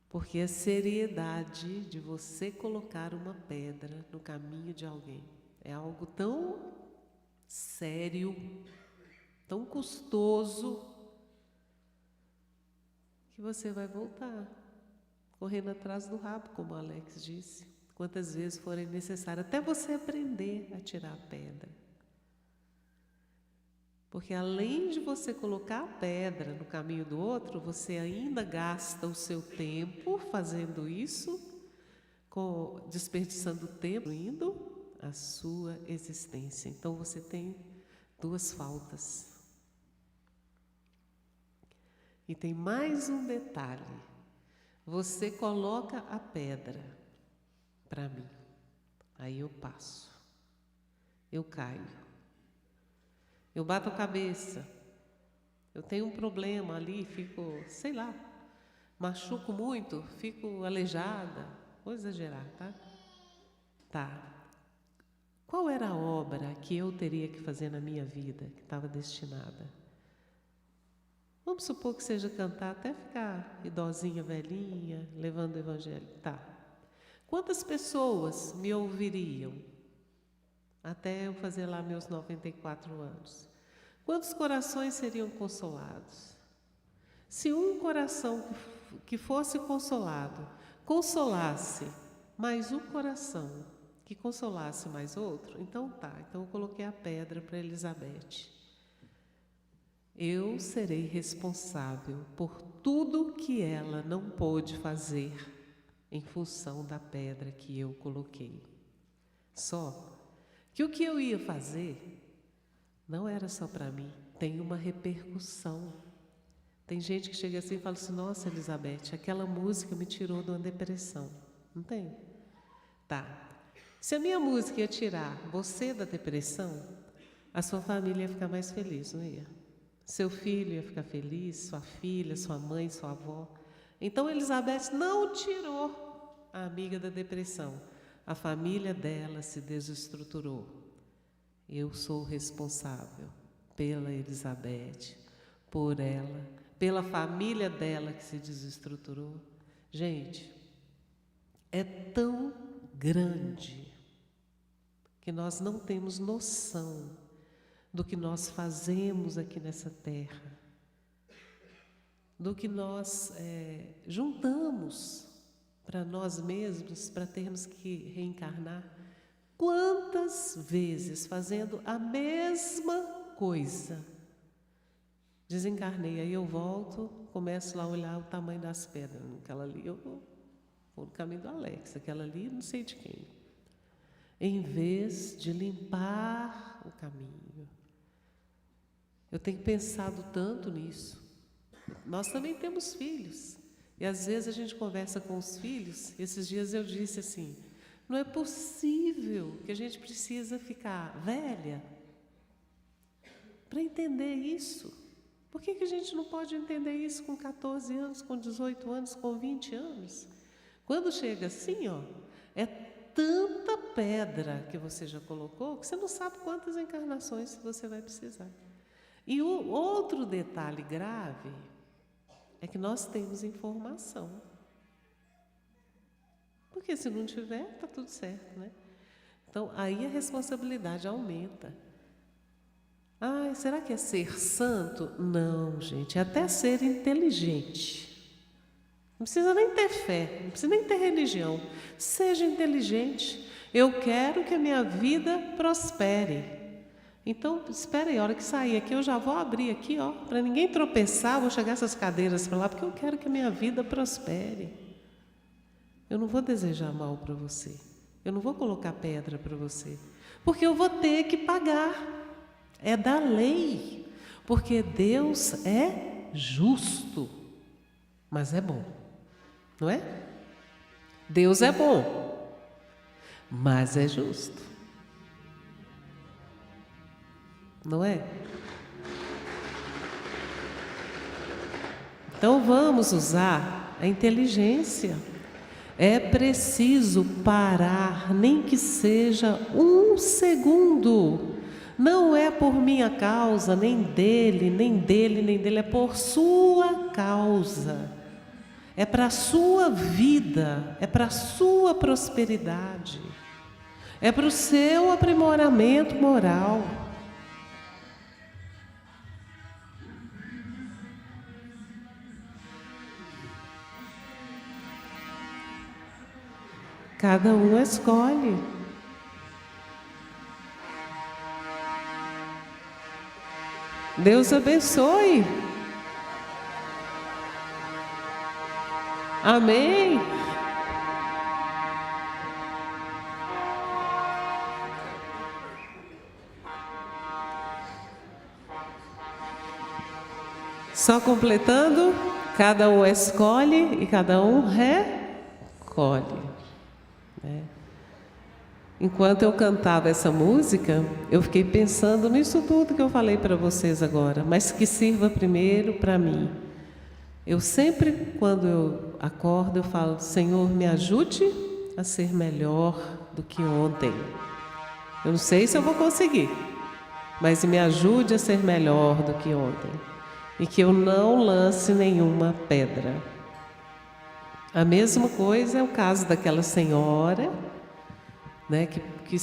Speaker 3: Porque a seriedade de você colocar uma pedra no caminho de alguém é algo tão sério, tão custoso, que você vai voltar, correndo atrás do rabo, como o Alex disse, quantas vezes forem necessárias, até você aprender a tirar a pedra. Porque além de você colocar a pedra no caminho do outro, você ainda gasta o seu tempo fazendo isso, desperdiçando tempo, indo a sua existência. Então você tem duas faltas. E tem mais um detalhe. Você coloca a pedra para mim, aí eu passo, eu caio. Eu bato a cabeça, eu tenho um problema ali, fico, sei lá, machuco muito, fico aleijada, vou exagerar, tá? Tá. Qual era a obra que eu teria que fazer na minha vida, que estava destinada? Vamos supor que seja cantar até ficar idosinha, velhinha, levando o evangelho. Tá. Quantas pessoas me ouviriam? Até eu fazer lá meus 94 anos. Quantos corações seriam consolados? Se um coração que fosse consolado, consolasse mais um coração, que consolasse mais outro, então tá, então eu coloquei a pedra para Elizabeth. Eu serei responsável por tudo que ela não pôde fazer em função da pedra que eu coloquei. Só que o que eu ia fazer não era só para mim, tem uma repercussão. Tem gente que chega assim e fala assim, nossa, Elizabeth, aquela música me tirou de uma depressão. Não tem? Tá. Se a minha música ia tirar você da depressão, a sua família ia ficar mais feliz, não ia? Seu filho ia ficar feliz, sua filha, sua mãe, sua avó. Então Elizabeth não tirou a amiga da depressão. A família dela se desestruturou. Eu sou responsável pela Elizabeth, por ela, pela família dela que se desestruturou. Gente, é tão grande que nós não temos noção do que nós fazemos aqui nessa terra, do que nós juntamos para nós mesmos, para termos que reencarnar. Quantas vezes fazendo a mesma coisa, desencarnei, aí eu volto, começo lá a olhar o tamanho das pedras. Aquela ali eu vou no caminho do Alex, aquela ali não sei de quem. Em vez de limpar o caminho. Eu tenho pensado tanto nisso. Nós também temos filhos. E às vezes a gente conversa com os filhos. Esses dias eu disse assim, não é possível que a gente precisa ficar velha para entender isso. Por que a gente não pode entender isso com 14 anos, com 18 anos, com 20 anos? Quando chega assim, ó, é tanta pedra que você já colocou que você não sabe quantas encarnações você vai precisar. E o outro detalhe grave é que nós temos informação. Porque se não tiver, está tudo certo, né? Então, aí a responsabilidade aumenta. Ah, será que é ser santo? Não, gente, é até ser inteligente. Não precisa nem ter fé, não precisa nem ter religião. Seja inteligente. Eu quero que a minha vida prospere. Então, espera aí, a hora que sair aqui, eu já vou abrir aqui, ó, para ninguém tropeçar, vou chegar essas cadeiras para lá, porque eu quero que a minha vida prospere. Eu não vou desejar mal para você. Eu não vou colocar pedra para você. Porque eu vou ter que pagar. É da lei. Porque Deus é justo. Mas é bom. Não é? Deus é bom. Mas é justo. Não é? Então vamos usar a inteligência. É preciso parar, nem que seja um segundo. Não é por minha causa, nem dele, nem dele, nem dele. É por sua causa. É para a sua vida. É para a sua prosperidade. É para o seu aprimoramento moral. Cada um escolhe. Deus abençoe. Amém. Só completando, cada um escolhe e cada um recolhe. Enquanto eu cantava essa música, eu fiquei pensando nisso tudo que eu falei para vocês agora, mas que sirva primeiro para mim. Eu sempre, quando eu acordo, eu falo: Senhor, me ajude a ser melhor do que ontem. Eu não sei se eu vou conseguir, mas me ajude a ser melhor do que ontem. E que eu não lance nenhuma pedra. A mesma coisa é o caso daquela senhora, né, que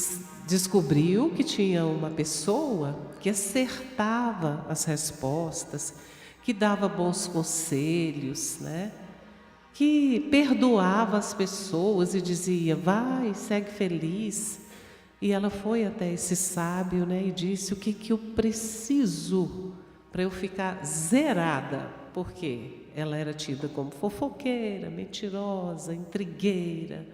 Speaker 3: descobriu que tinha uma pessoa que acertava as respostas, que dava bons conselhos, né, que perdoava as pessoas e dizia: vai, segue feliz. E ela foi até esse sábio, né, e disse: o que eu preciso para eu ficar zerada? Porque ela era tida como fofoqueira, mentirosa, intrigueira,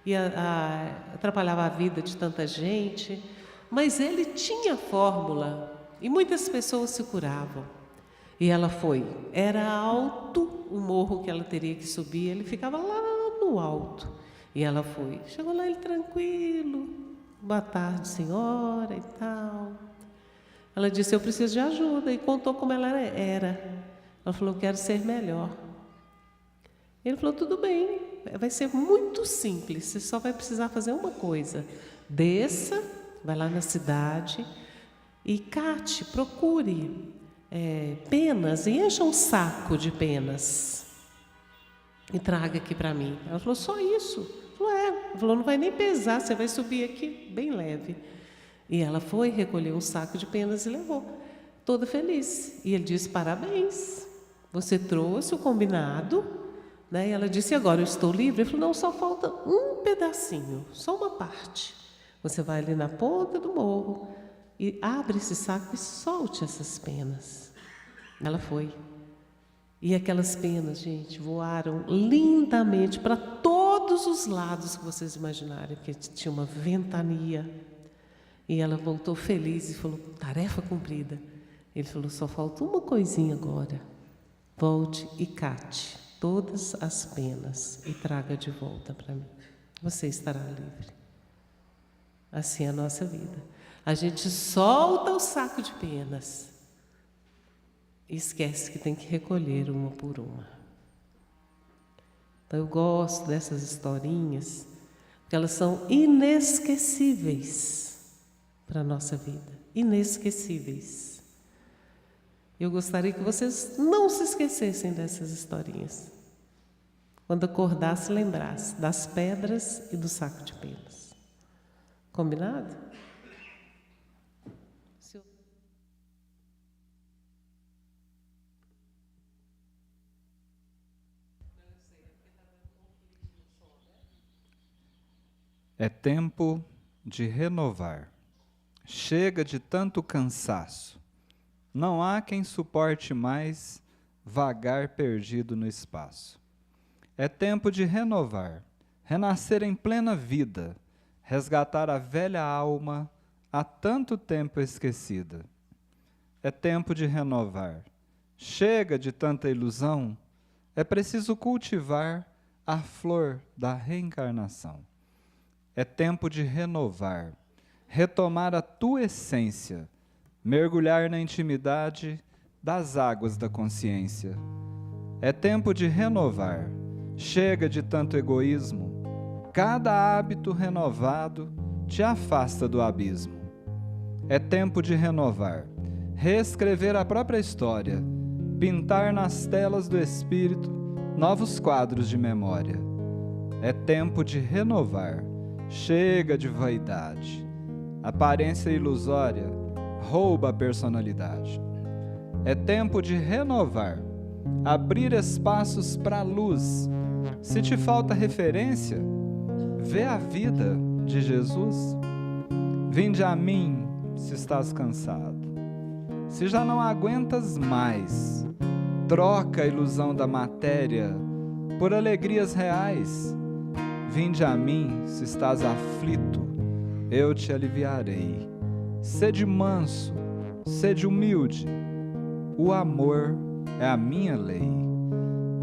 Speaker 3: e atrapalhava a vida de tanta gente, mas ele tinha fórmula e muitas pessoas se curavam. E ela foi, era alto o morro que ela teria que subir, ele ficava lá no alto, e ela foi, chegou lá ele tranquilo: boa tarde, senhora, e tal. Ela disse: eu preciso de ajuda, e contou como ela era. Ela falou: eu quero ser melhor. Ele falou: tudo bem, vai ser muito simples, você só vai precisar fazer uma coisa: desça, vai lá na cidade e cate, procure penas e encha um saco de penas e traga aqui para mim. Ela falou: só isso? Ela falou: não vai nem pesar, você vai subir aqui bem leve. E ela foi, recolheu um saco de penas e levou, toda feliz. E ele disse: parabéns, você trouxe o combinado, né? E ela disse: agora eu estou livre? Ele falou: não, só falta um pedacinho, só uma parte. Você vai ali na ponta do morro e abre esse saco e solte essas penas. Ela foi. E aquelas penas, gente, voaram lindamente para todos os lados que vocês imaginarem, porque tinha uma ventania. E ela voltou feliz e falou: tarefa cumprida. Ele falou: só falta uma coisinha agora. Volte e cate todas as penas e traga de volta para mim. Você estará livre. Assim é a nossa vida. A gente solta o saco de penas e esquece que tem que recolher uma por uma. Então eu gosto dessas historinhas, porque elas são inesquecíveis para a nossa vida. Inesquecíveis. Eu gostaria que vocês não se esquecessem dessas historinhas. Quando acordasse, lembrasse das pedras e do saco de pelos. Combinado?
Speaker 4: É tempo de renovar. Chega de tanto cansaço. Não há quem suporte mais vagar perdido no espaço. É tempo de renovar, renascer em plena vida, resgatar a velha alma há tanto tempo esquecida. É tempo de renovar. Chega de tanta ilusão. É preciso cultivar a flor da reencarnação. É tempo de renovar, retomar a tua essência, mergulhar na intimidade das águas da consciência. É tempo de renovar, chega de tanto egoísmo. Cada hábito renovado te afasta do abismo. É tempo de renovar, reescrever a própria história, pintar nas telas do espírito novos quadros de memória. É tempo de renovar. Chega de vaidade. Aparência ilusória rouba a personalidade. É tempo de renovar, abrir espaços para a luz. Se te falta referência, vê a vida de Jesus. Vinde a mim se estás cansado. Se já não aguentas mais, troca a ilusão da matéria por alegrias reais. Vinde a mim, se estás aflito, eu te aliviarei. Sede manso, sede humilde, o amor é a minha lei.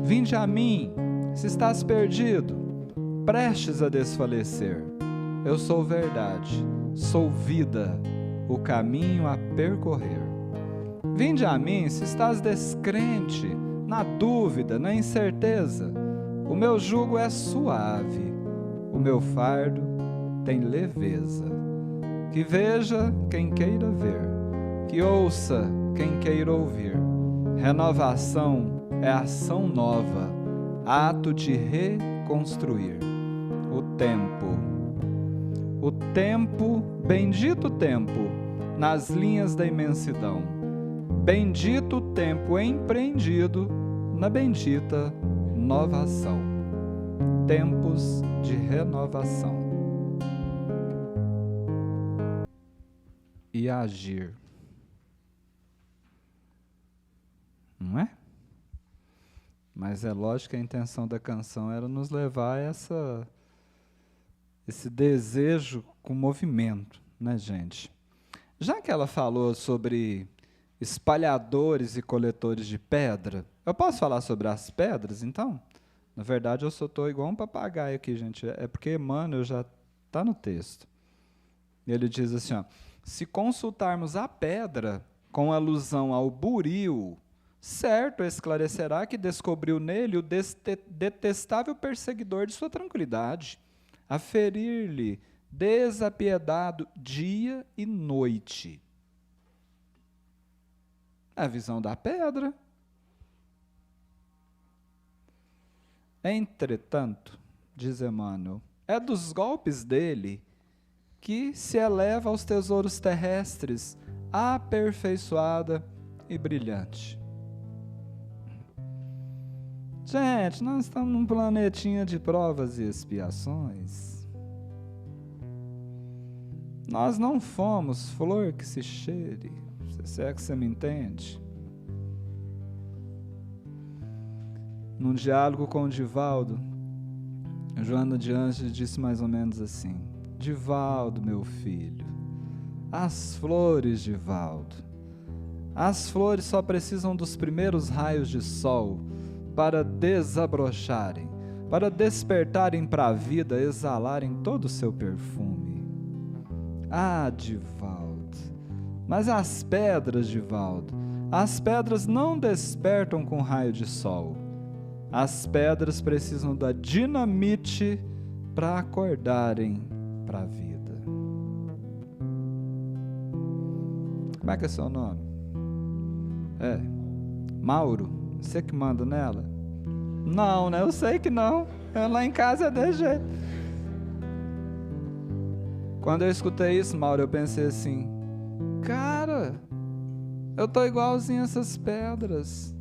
Speaker 4: Vinde a mim, se estás perdido, prestes a desfalecer. Eu sou verdade, sou vida, o caminho a percorrer. Vinde a mim, se estás descrente, na dúvida, na incerteza. O meu jugo é suave, o meu fardo tem leveza. Que veja quem queira ver, que ouça quem queira ouvir. Renovação é ação nova, ato de reconstruir. O tempo, bendito tempo, nas linhas da imensidão. Bendito o tempo empreendido na bendita nova ação. Tempos de renovação. E agir. Não é? Mas é lógico que a intenção da canção era nos levar a esse desejo com movimento, né, gente? Já que ela falou sobre espalhadores e coletores de pedra, eu posso falar sobre as pedras, então? Na verdade, eu só estou igual um papagaio aqui, gente. É porque Emmanuel já está no texto. Ele diz assim, ó, se consultarmos a pedra com alusão ao buril, certo esclarecerá que descobriu nele o detestável perseguidor de sua tranquilidade, a ferir-lhe desapiedado dia e noite. A visão da pedra. Entretanto, diz Emmanuel, é dos golpes dele que se eleva aos tesouros terrestres, aperfeiçoada e brilhante. Gente, nós estamos num planetinha de provas e expiações. Nós não fomos flor que se cheire, se é que você me entende. Num diálogo com o Divaldo, Joana de Ângeles disse mais ou menos assim: Divaldo, meu filho, as flores, Divaldo, as flores só precisam dos primeiros raios de sol para desabrocharem, para despertarem para a vida, exalarem todo o seu perfume. Ah, Divaldo, mas as pedras, Divaldo, As pedras não despertam com raio de sol. As pedras precisam da dinamite para acordarem para a vida. Como é que é seu nome? Mauro? Você que manda nela? Não, né? Eu sei que não. Lá em casa é desse jeito. Quando eu escutei isso, Mauro, eu pensei assim: cara, eu tô igualzinho a essas pedras.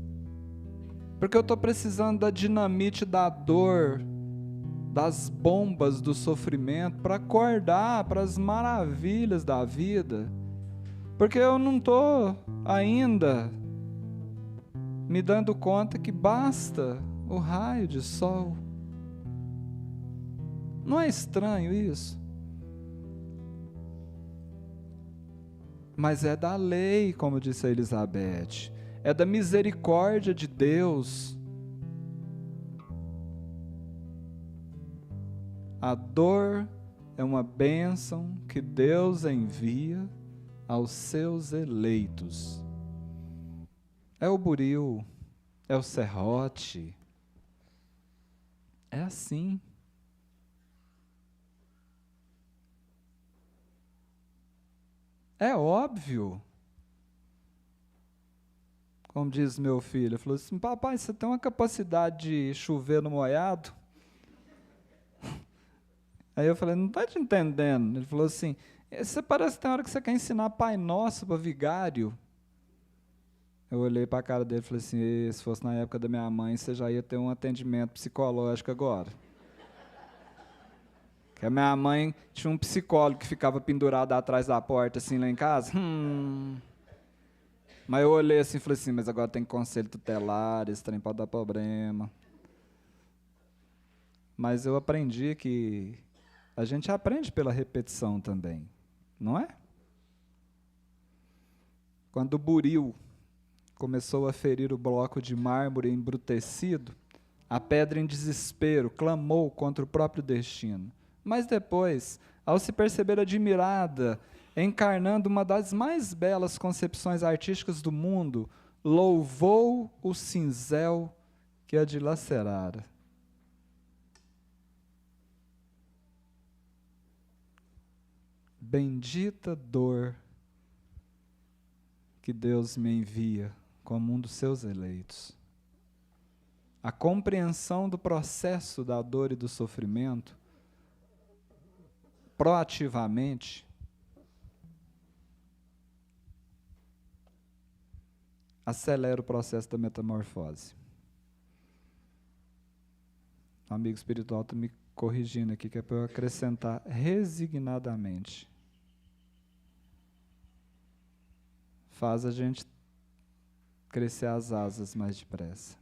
Speaker 4: Porque eu tô precisando da dinamite da dor, das bombas do sofrimento, para acordar para as maravilhas da vida. Porque eu não tô ainda me dando conta que basta o raio de sol. Não é estranho isso? Mas é da lei, como disse a Elizabeth. É da misericórdia de Deus. A dor é uma bênção que Deus envia aos seus eleitos. É o buril, é o serrote. É assim. É óbvio. Como diz meu filho, ele falou assim: papai, você tem uma capacidade de chover no molhado? Aí eu falei: não está te entendendo. Ele falou assim: você parece que tem hora que você quer ensinar Pai Nosso para vigário. Eu olhei para a cara dele e falei assim: se fosse na época da minha mãe, você já ia ter um atendimento psicológico agora. Que a minha mãe tinha um psicólogo que ficava pendurado atrás da porta, assim, lá em casa. Mas eu olhei assim e falei assim: mas agora tem conselho tutelar, esse trem pode dar problema. Mas eu aprendi que a gente aprende pela repetição também, não é? Quando o buril começou a ferir o bloco de mármore embrutecido, a pedra em desespero clamou contra o próprio destino. Mas depois, ao se perceber admirada, encarnando uma das mais belas concepções artísticas do mundo, louvou o cinzel que a dilacerara. Bendita dor que Deus me envia como um dos seus eleitos. A compreensão do processo da dor e do sofrimento proativamente acelera o processo da metamorfose. O amigo espiritual está me corrigindo aqui, que é para eu acrescentar resignadamente. Faz a gente crescer as asas mais depressa.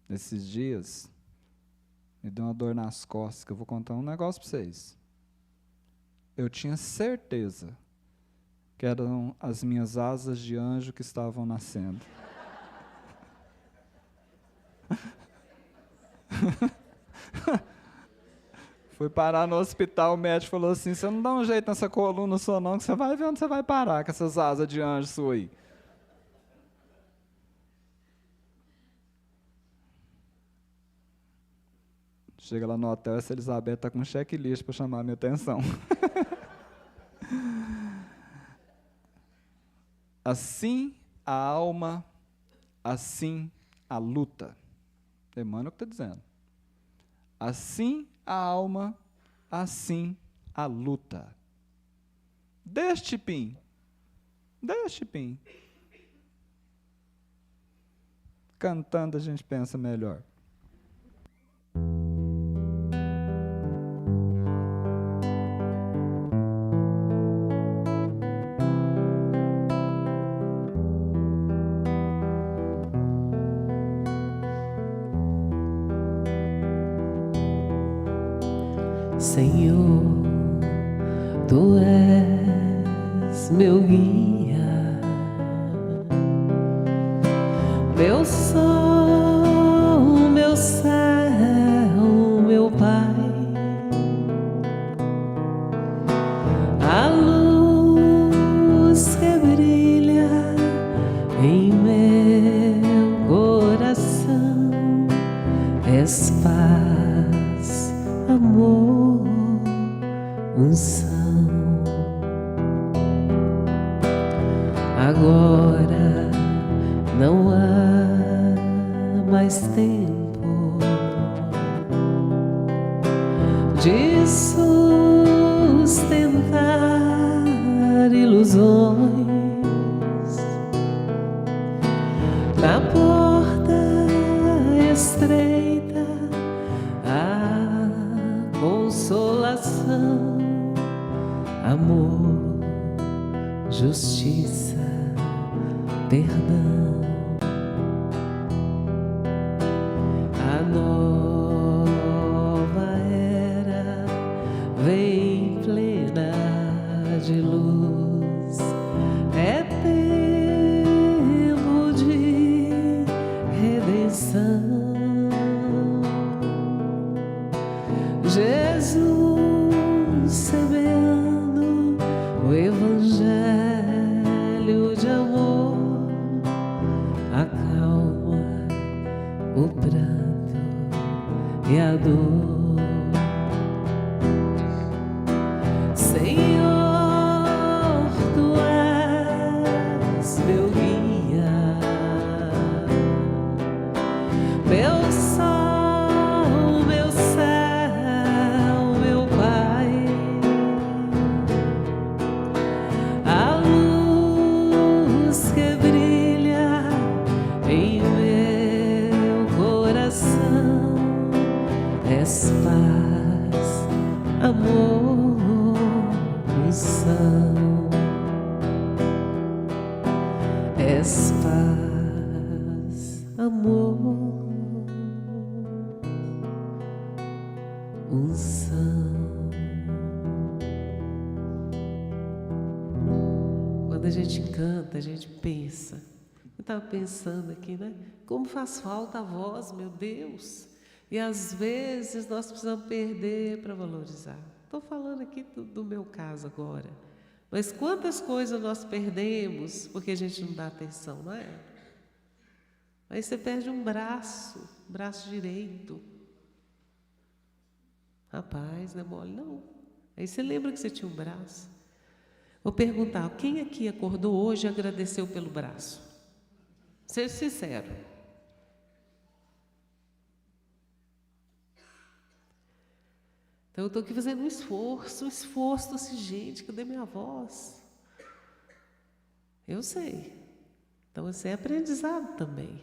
Speaker 4: Esses dias, me deu uma dor nas costas, que eu vou contar um negócio para vocês. Eu tinha certeza que eram as minhas asas de anjo que estavam nascendo. Fui parar no hospital, o médico falou assim: você não dá um jeito nessa coluna sua não, que você vai ver onde você vai parar com essas asas de anjo sua aí. Chega lá no hotel, essa Elizabeth está com um checklist para chamar a minha atenção. Assim a alma, assim a luta. Emmanuel que está dizendo. Assim a alma, assim a luta. Deste pim. Cantando a gente pensa melhor.
Speaker 3: Senhor, Tu és meu guia, meu sol, meu céu, meu Pai, a luz Agora não há mais tempo de sustentar ilusões. Na porta estreita a consolação, amor, justiça, perdão. A nova era vem plena de luz. É tempo de redenção. Jesus semeando o evangelho de amor, acalma o pranto e a dor. Senhor, tu és meu guia, meu sol, meu céu, meu Pai, a luz que brilha em meu coração. És paz, amor, unção. És paz, amor, unção. Quando a gente canta, a gente pensa. Eu estava pensando aqui, né? Como faz falta a voz, meu Deus. E às vezes nós precisamos perder para valorizar. Estou falando aqui do meu caso agora. Mas quantas coisas nós perdemos porque a gente não dá atenção, não é? Aí você perde um braço direito. Rapaz, não é mole não. Aí você lembra que você tinha um braço. Vou perguntar, quem aqui acordou hoje e agradeceu pelo braço? Seja sincero. Então eu estou aqui fazendo um esforço assim, gente, cadê minha voz? Eu sei. Então isso é aprendizado também.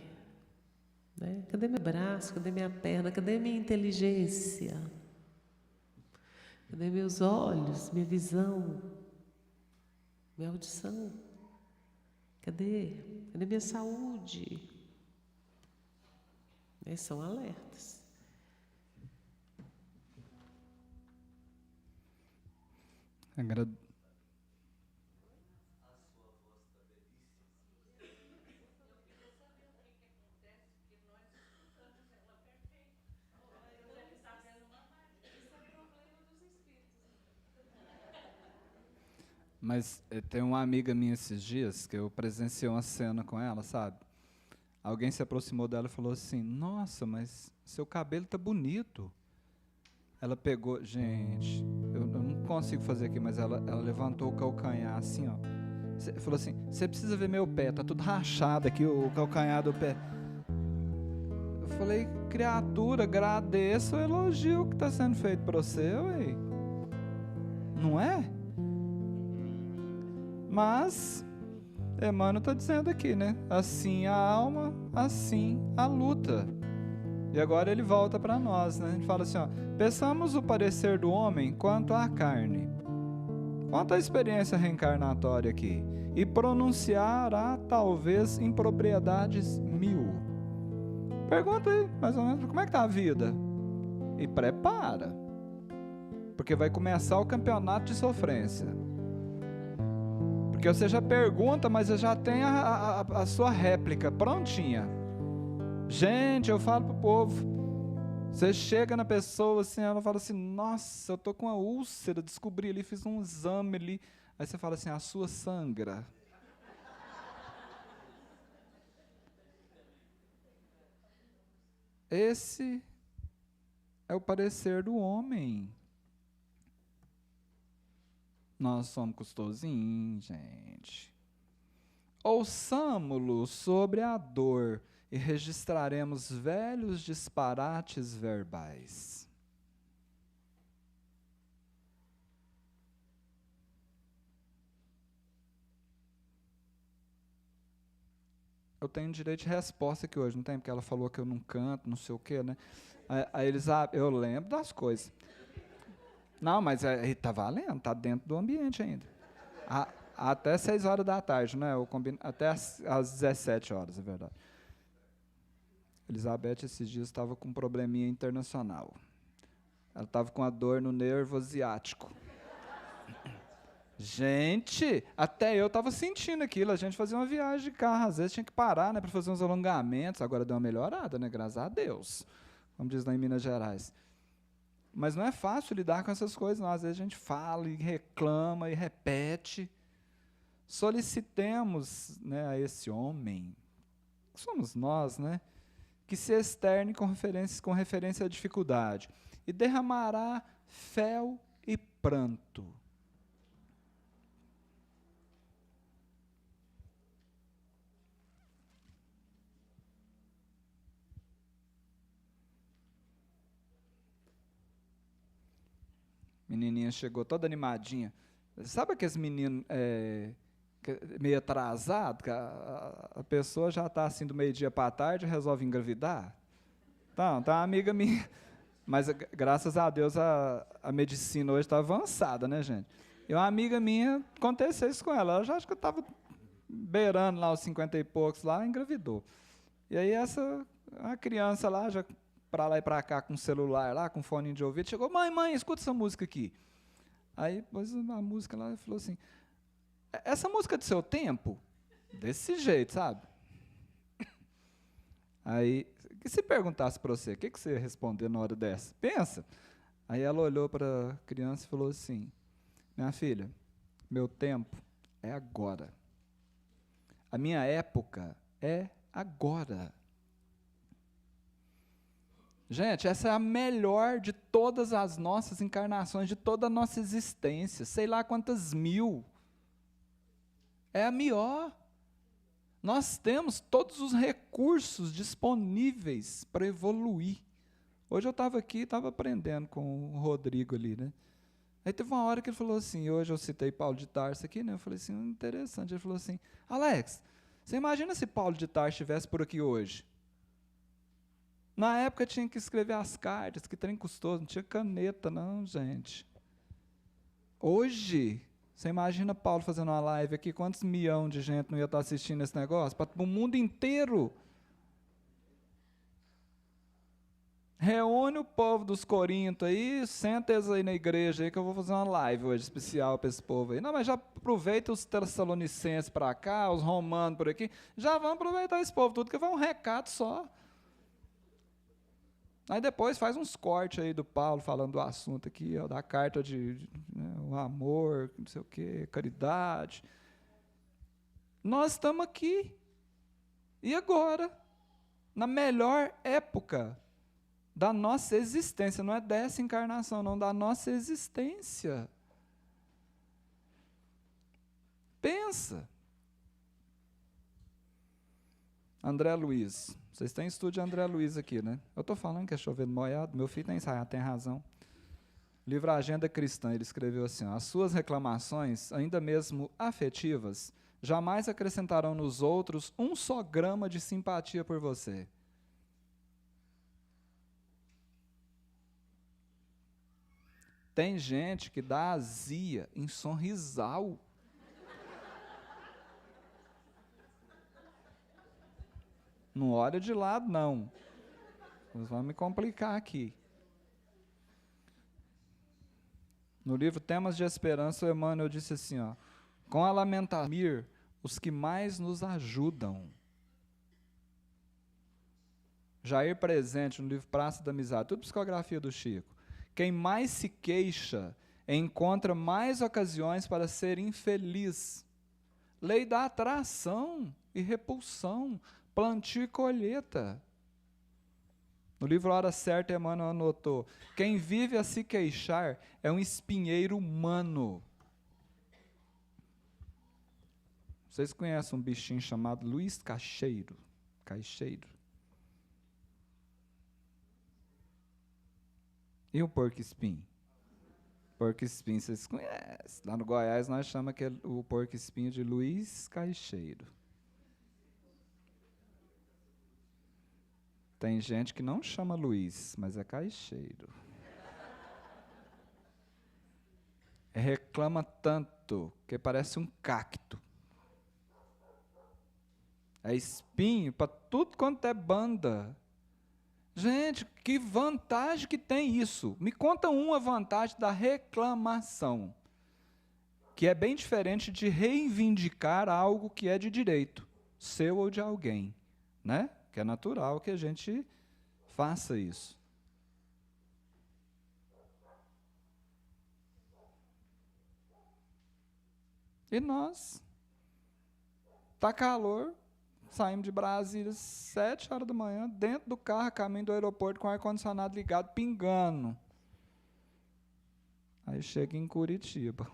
Speaker 3: Né? Cadê meu braço? Cadê minha perna? Cadê minha inteligência? Cadê meus olhos? Minha visão? Minha audição? Cadê? Cadê minha saúde? Esses são alertas.
Speaker 4: Mas tem uma amiga minha esses dias que eu presenciei uma cena com ela, sabe? Alguém se aproximou dela e falou assim: nossa, mas seu cabelo tá bonito. Ela pegou, gente, eu não consigo fazer aqui, mas ela levantou o calcanhar assim, ó. Falou assim: você precisa ver meu pé, tá tudo rachado aqui, o calcanhar do pé. Eu falei: criatura, agradeça o elogio que está sendo feito para você, ué. Não é? Mas Emmanuel está dizendo aqui, né? Assim a alma, assim a luta. E agora ele volta para nós, né? Ele fala assim, ó: peçamos o parecer do homem quanto à carne, quanto à experiência reencarnatória aqui, e pronunciará talvez impropriedades 1000. Pergunta aí, mais ou menos, como é que tá a vida? E prepara, porque vai começar o campeonato de sofrência. Porque você já pergunta, mas você já tem a sua réplica prontinha. Gente, eu falo pro povo, você chega na pessoa assim, ela fala assim: nossa, eu tô com uma úlcera, descobri ali, fiz um exame ali. Aí você fala assim: a sua sangra. Esse é o parecer do homem. Nós somos custosinhos, gente. ouçamo-lo sobre a dor e registraremos velhos disparates verbais. Eu tenho direito de resposta aqui hoje, não tem? Porque ela falou que eu não canto, não sei o quê, né? Aí eles, eu lembro das coisas. Não, mas tá valendo, tá dentro do ambiente ainda. Até 6 horas da tarde, né? Eu combino, até às 17 horas, é verdade. Elizabeth, esses dias, estava com um probleminha internacional. Ela estava com a dor no nervo asiático. Gente, até eu estava sentindo aquilo. A gente fazia uma viagem de carro, às vezes tinha que parar, né, para fazer uns alongamentos. Agora deu uma melhorada, né? Graças a Deus, como diz lá em Minas Gerais. Mas não é fácil lidar com essas coisas, não. Às vezes a gente fala e reclama e repete. Solicitemos, né, a esse homem, que somos nós, né, que se externe com referência à dificuldade, e derramará fel e pranto. Menininha chegou toda animadinha. Sabe aqueles meninos meio atrasados, que a pessoa já está assim do meio-dia para a tarde e resolve engravidar? Então, tá uma amiga minha. Mas, graças a Deus, a medicina hoje está avançada, né, gente? E uma amiga minha, aconteceu isso com ela. Ela já acho que estava beirando lá os 50 e poucos lá, engravidou. E aí a criança lá, já para lá e para cá com o celular lá, com fone de ouvido, chegou: mãe, escuta essa música aqui. Aí pôs a música lá e falou assim: essa música é do seu tempo? Desse jeito, sabe? Aí, se perguntasse para você, o que você ia responder na hora dessa? Pensa. Aí ela olhou para a criança e falou assim: minha filha, meu tempo é agora. A minha época é agora. Gente, essa é a melhor de todas as nossas encarnações, de toda a nossa existência, sei lá quantas mil. É a melhor. Nós temos todos os recursos disponíveis para evoluir. Hoje eu estava aqui, estava aprendendo com o Rodrigo ali, né? Aí teve uma hora que ele falou assim, hoje eu citei Paulo de Tarso aqui, né? Eu falei assim, interessante. Ele falou assim: Alex, você imagina se Paulo de Tarso estivesse por aqui hoje? Na época tinha que escrever as cartas, que trem custoso, não tinha caneta não, gente. Hoje, você imagina Paulo fazendo uma live aqui, quantos milhões de gente não ia estar assistindo esse negócio? Para o mundo inteiro. Reúne o povo dos Corintos aí, senta eles aí na igreja aí que eu vou fazer uma live hoje especial para esse povo aí. Não, mas já aproveita os Tessalonicenses para cá, os romanos por aqui, já vamos aproveitar esse povo tudo, que vai um recado só. Aí depois faz uns cortes aí do Paulo falando do assunto aqui, ó, da carta de o amor, não sei o quê, caridade. Nós estamos aqui. E agora? Na melhor época da nossa existência, não é dessa encarnação, não, da nossa existência. Pensa. André Luiz. Vocês têm estudo de André Luiz aqui, né? Eu estou falando que é chovendo molhado, meu filho tem razão. Livro Agenda Cristã, ele escreveu assim: as suas reclamações, ainda mesmo afetivas, jamais acrescentarão nos outros um só grama de simpatia por você. Tem gente que dá azia em sorrisal. Não olha de lado, não. Nós vamos me complicar aqui. No livro Temas de Esperança, o Emmanuel disse assim, ó: com a lamentação, os que mais nos ajudam. Jair Presente, no livro Praça da Amizade, tudo psicografia do Chico. Quem mais se queixa encontra mais ocasiões para ser infeliz. Lei da atração e repulsão, plantio e colheita. No livro Hora Certa, Emmanuel anotou: quem vive a se queixar é um espinheiro humano. Vocês conhecem um bichinho chamado Luiz Caixeiro? Caixeiro. E o porco-espinho? Porco-espinho, vocês conhecem. Lá no Goiás, nós chamamos o porco-espinho de Luiz Caixeiro. Tem gente que não chama Luiz, mas é Caixeiro. Reclama tanto que parece um cacto. É espinho para tudo quanto é banda. Gente, que vantagem que tem isso? Me conta uma vantagem da reclamação, que é bem diferente de reivindicar algo que é de direito, seu ou de alguém, né? Que é natural que a gente faça isso. E nós, tá calor, saímos de Brasília às 7 horas da manhã, dentro do carro, caminho do aeroporto, com o ar-condicionado ligado, pingando. Aí chega em Curitiba.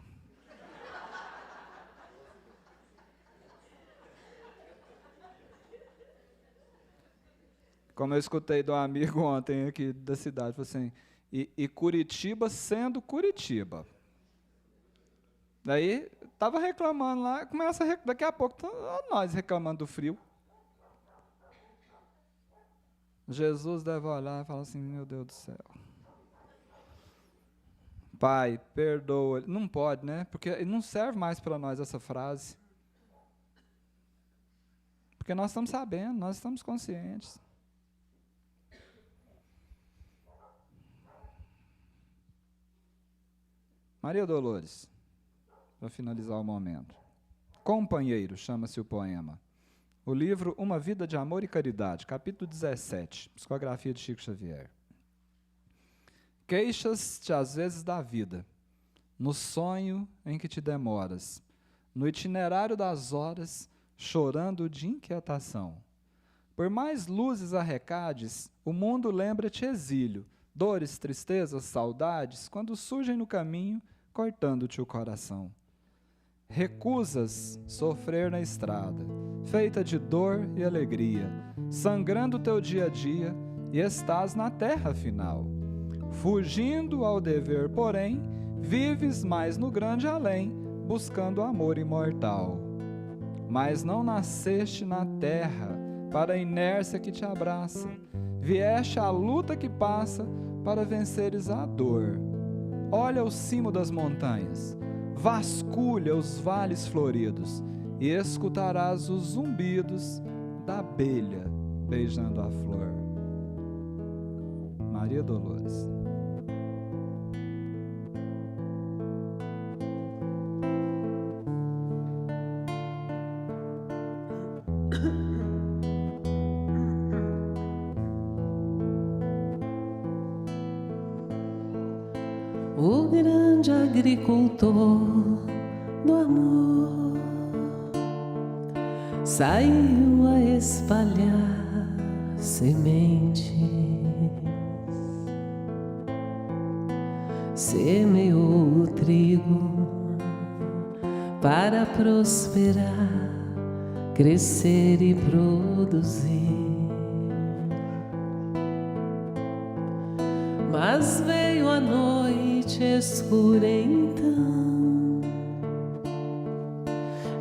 Speaker 4: Como eu escutei de um amigo ontem aqui da cidade, falou assim, e Curitiba sendo Curitiba. Daí, estava reclamando lá, daqui a pouco, nós reclamando do frio. Jesus deve olhar e falar assim, meu Deus do céu. Pai, perdoa. Não pode, né? Porque não serve mais para nós essa frase. Porque nós estamos sabendo, nós estamos conscientes. Maria Dolores, para finalizar o momento. Companheiro, chama-se o poema. O livro Uma Vida de Amor e Caridade, capítulo 17, psicografia de Chico Xavier. Queixas-te às vezes da vida, no sonho em que te demoras, no itinerário das horas, chorando de inquietação. Por mais luzes arrecades, o mundo lembra-te exílio, dores, tristezas, saudades, quando surgem no caminho, cortando-te o coração. Recusas sofrer na estrada, feita de dor e alegria, sangrando teu dia a dia, e estás na terra final. Fugindo ao dever, porém, vives mais no grande além, buscando amor imortal. Mas não nasceste na terra para a inércia que te abraça, vieste à luta que passa para venceres a dor. Olha o cimo das montanhas, vasculha os vales floridos e escutarás os zumbidos da abelha beijando a flor. Maria Dolores.
Speaker 3: O grande agricultor do amor saiu a espalhar sementes, semeou o trigo para prosperar, crescer e produzir. Mas veio a noite escura então,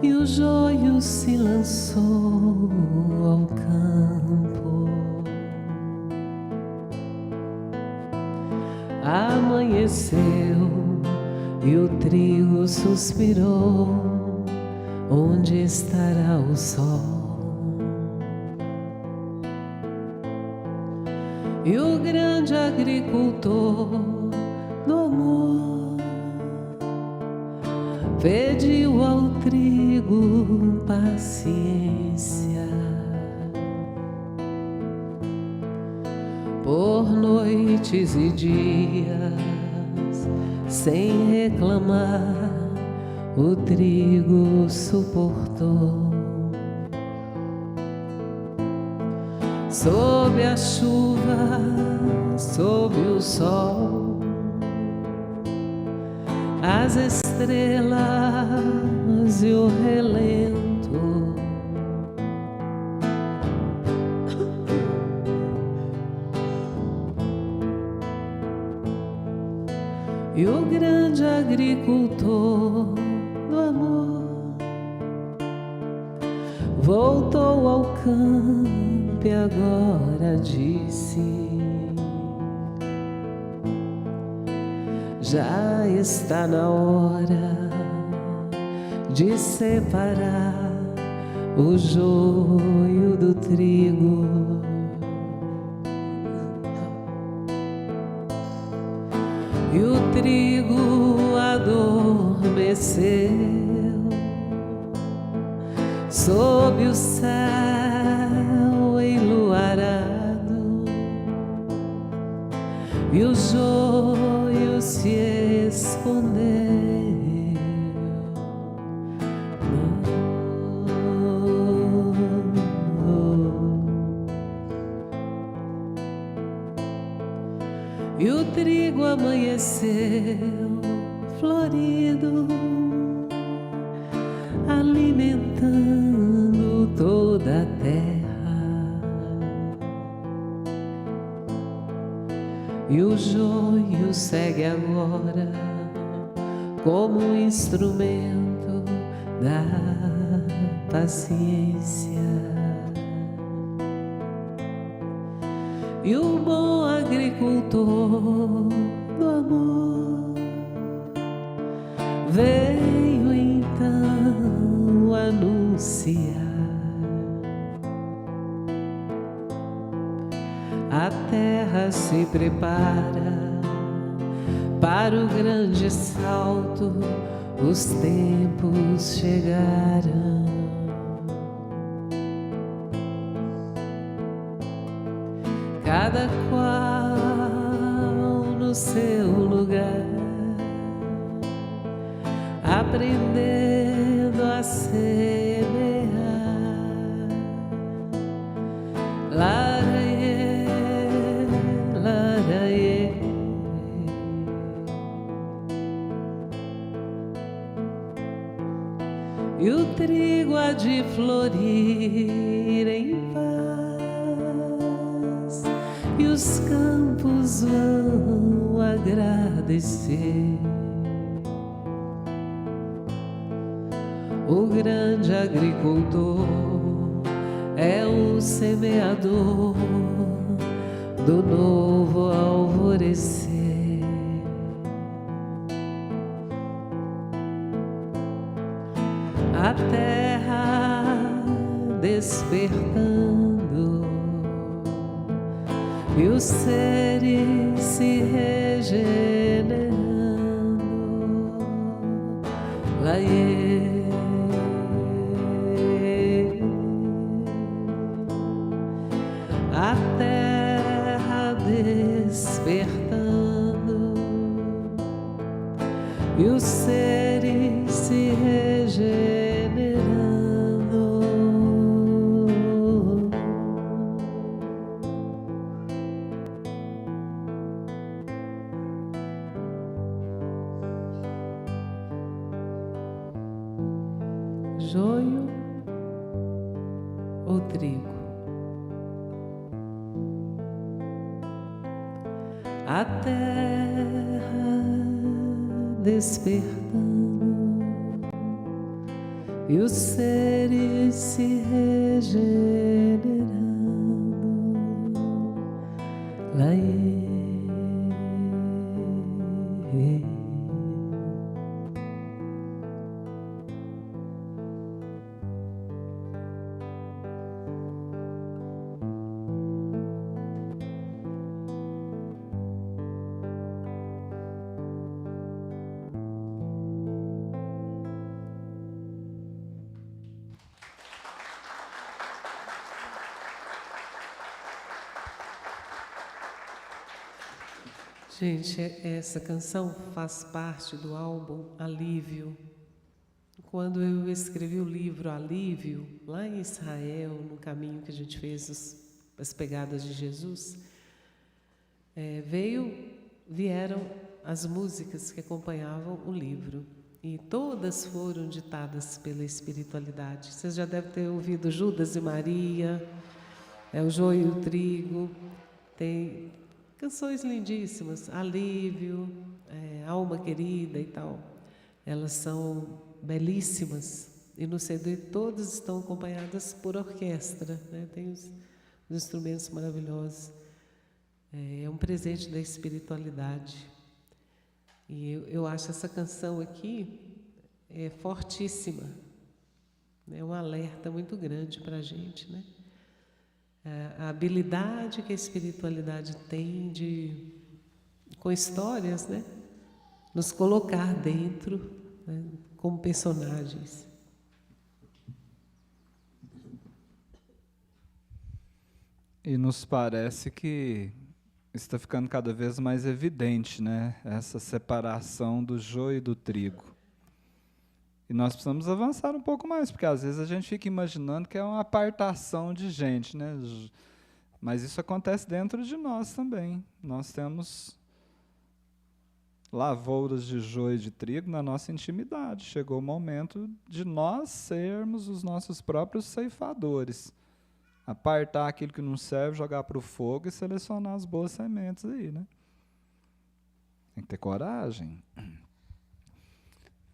Speaker 3: e o joio se lançou ao campo. Amanheceu e o trigo suspirou, onde estará o sol? E o grande agricultor do amor pediu ao trigo paciência. Por noites e dias, sem reclamar, o trigo suportou. Sob a chuva, sob o sol, as estrelas e o relento, o grande agricultor do amor voltou ao campo e agora disse: já está na hora de separar o joio do trigo. E o trigo adormeceu sob o céu enluarado, e o joio se escondeu. E o trigo amanheceu florido, alimentando toda a terra. E o joio segue agora como um instrumento da paciência. E o bom agricultor do amor veio então anunciar: a terra se prepara para o grande salto, os tempos chegaram. Cada qual no seu lugar, aprendendo a semear. Laraie, laraie. E o trigo há de florir em paz, e os campos vão agradecer. O grande agricultor é o semeador do novo alvorecer. A terra despertando e os seres se regenerando. Laie, a terra despertando e os seres se regenerando. Joio ou trigo? A terra despertando e os seres se regenerando. Laie. Gente, essa canção faz parte do álbum Alívio. Quando eu escrevi o livro Alívio, lá em Israel, no caminho que a gente fez as pegadas de Jesus, vieram as músicas que acompanhavam o livro. E todas foram ditadas pela espiritualidade. Vocês já devem ter ouvido Judas e Maria, o Joio e o Trigo, tem canções lindíssimas, Alívio, Alma Querida e tal. Elas são belíssimas e no CD todas estão acompanhadas por orquestra, né? Tem os instrumentos maravilhosos. É um presente da espiritualidade. E eu acho essa canção aqui fortíssima. É um alerta muito grande para a gente, né? A habilidade que a espiritualidade tem de, com histórias, né, nos colocar dentro, né, como personagens.
Speaker 4: E nos parece que está ficando cada vez mais evidente, né, essa separação do joio e do trigo. E nós precisamos avançar um pouco mais, porque às vezes a gente fica imaginando que é uma apartação de gente, né? Mas isso acontece dentro de nós também. Nós temos lavouras de joio e de trigo na nossa intimidade. Chegou o momento de nós sermos os nossos próprios ceifadores. Apartar aquilo que não serve, jogar para o fogo e selecionar as boas sementes aí, né? Tem que ter coragem.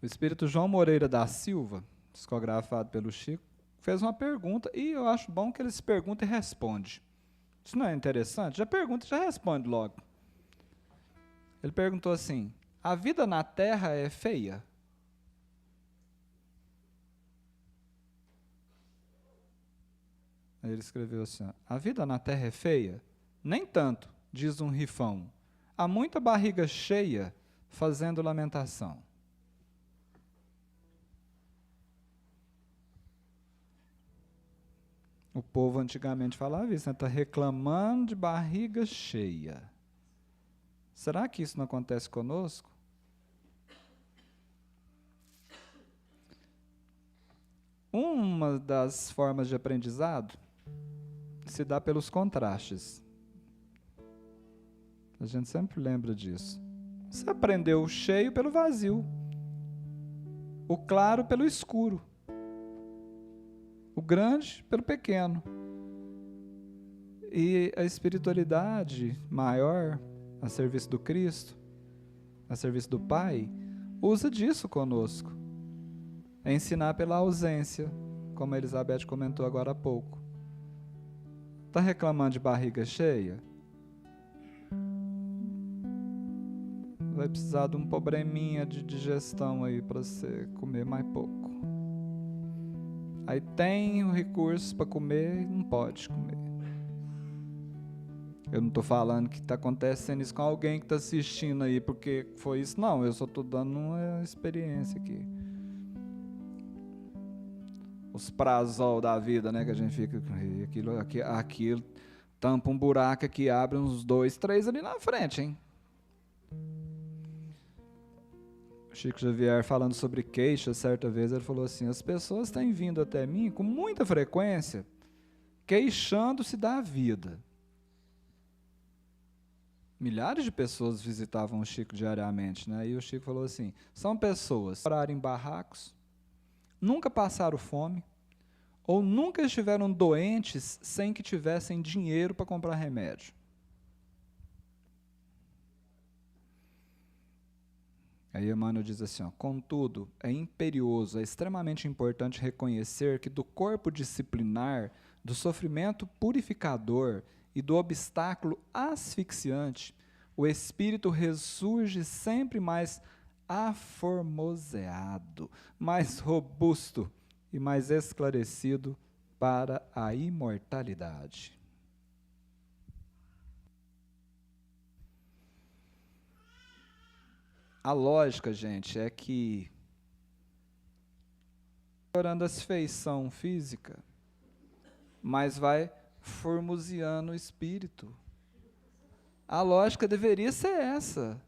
Speaker 4: O espírito João Moreira da Silva, psicografado pelo Chico, fez uma pergunta, e eu acho bom que ele se pergunta e responde. Isso não é interessante? Já pergunta e já responde logo. Ele perguntou assim: a vida na Terra é feia? Aí ele escreveu assim: a vida na Terra é feia? Nem tanto, diz um rifão. Há muita barriga cheia fazendo lamentação. O povo antigamente falava isso, né? Está reclamando de barriga cheia. Será que isso não acontece conosco? Uma das formas de aprendizado se dá pelos contrastes. A gente sempre lembra disso. Você aprendeu o cheio pelo vazio, o claro pelo escuro, o grande pelo pequeno. E a espiritualidade maior, a serviço do Cristo, a serviço do Pai, usa disso conosco. É ensinar pela ausência, como a Elizabeth comentou agora há pouco. Está reclamando de barriga cheia? Vai precisar de um probleminha de digestão aí para você comer mais pouco. Aí tem o recurso para comer e não pode comer. Eu não estou falando que está acontecendo isso com alguém que está assistindo aí porque foi isso. Não, eu só estou dando uma experiência aqui. Os prazol da vida, né, que a gente fica... Aquilo tampa um buraco aqui, abre uns 2, 3 ali na frente, hein? Chico Xavier, falando sobre queixa, certa vez, ele falou assim: as pessoas têm vindo até mim com muita frequência, queixando-se da vida. Milhares de pessoas visitavam o Chico diariamente, né? E o Chico falou assim: são pessoas que moraram em barracos, nunca passaram fome, ou nunca estiveram doentes sem que tivessem dinheiro para comprar remédio. Aí Emmanuel diz assim, ó: contudo, é imperioso, é extremamente importante reconhecer que do corpo disciplinar, do sofrimento purificador e do obstáculo asfixiante, o espírito ressurge sempre mais aformoseado, mais robusto e mais esclarecido para a imortalidade. A lógica, gente, é que melhorando a feição física, mas vai formoseando o espírito. A lógica deveria ser essa.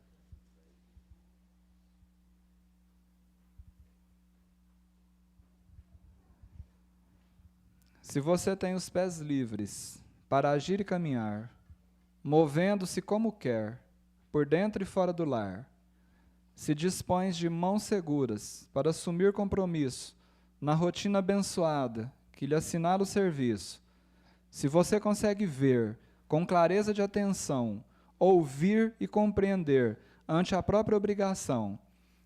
Speaker 4: Se você tem os pés livres para agir e caminhar, movendo-se como quer, por dentro e fora do lar, se dispões de mãos seguras para assumir compromisso na rotina abençoada que lhe assinala o serviço, se você consegue ver com clareza de atenção, ouvir e compreender ante a própria obrigação,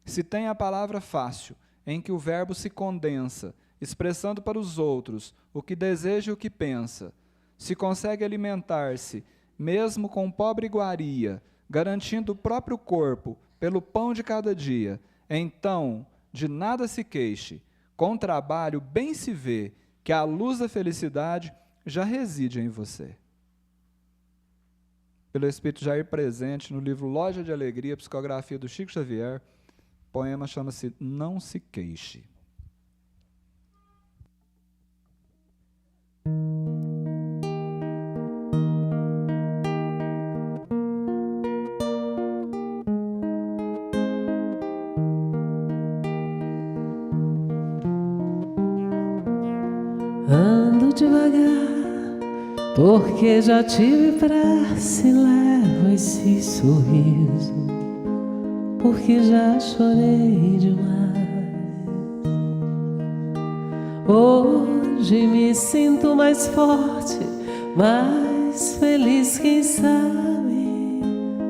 Speaker 4: se tem a palavra fácil, em que o verbo se condensa, expressando para os outros o que deseja e o que pensa, se consegue alimentar-se, mesmo com pobre iguaria, garantindo o próprio corpo pelo pão de cada dia, então de nada se queixe. Com trabalho bem se vê que a luz da felicidade já reside em você. Pelo Espírito Jair presente no livro Loja de Alegria, psicografia do Chico Xavier, o poema chama-se Não se queixe.
Speaker 3: Ando devagar, porque já tive pressa, levo esse sorriso, porque já chorei demais. Hoje me sinto mais forte, mais feliz, quem sabe,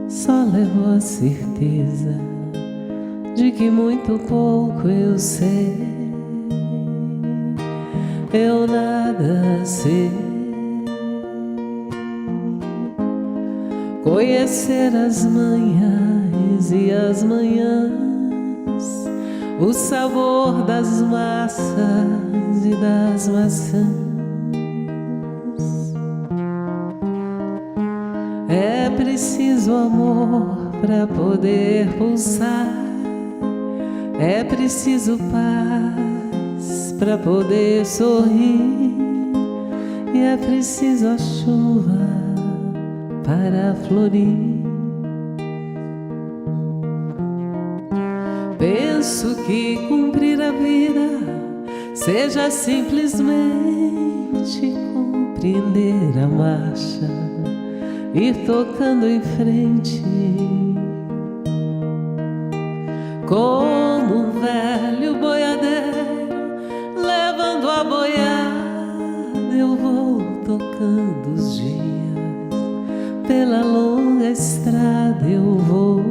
Speaker 3: só levo a certeza de que muito pouco eu sei. Eu nada sei. Conhecer as manhãs e as manhãs, o sabor das massas e das maçãs. É preciso amor para poder pulsar, é preciso paz para poder sorrir, e é preciso a chuva para florir. Penso que cumprir a vida seja simplesmente compreender a marcha, ir tocando em frente. Como um velho boiadeiro levando a boiada, eu vou tocando os dias. Pela longa estrada eu vou,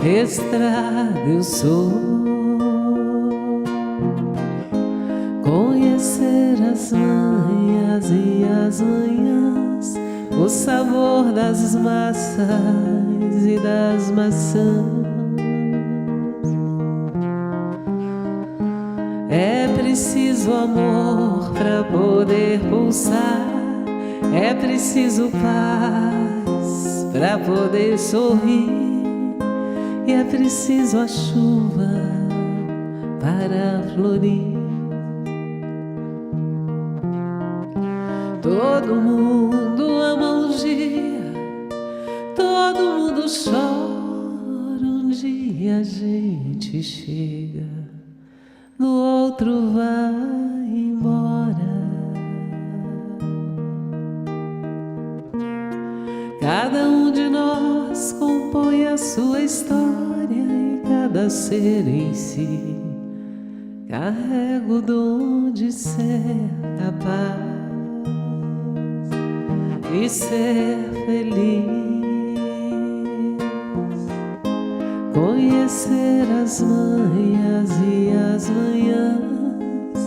Speaker 3: estrada eu sou. Conhecer as manhãs e as manhãs, o sabor das massas e das maçãs. É preciso amor para poder pulsar, é preciso paz para poder sorrir, e é preciso a chuva para florir. Todo mundo ama um dia, todo mundo chora, um dia a gente chega, no outro vai embora. Cada um de nós compõe a sua história, e cada ser em si carrega o dom de ser capaz e ser feliz. Conhecer as manhãs e as manhãs,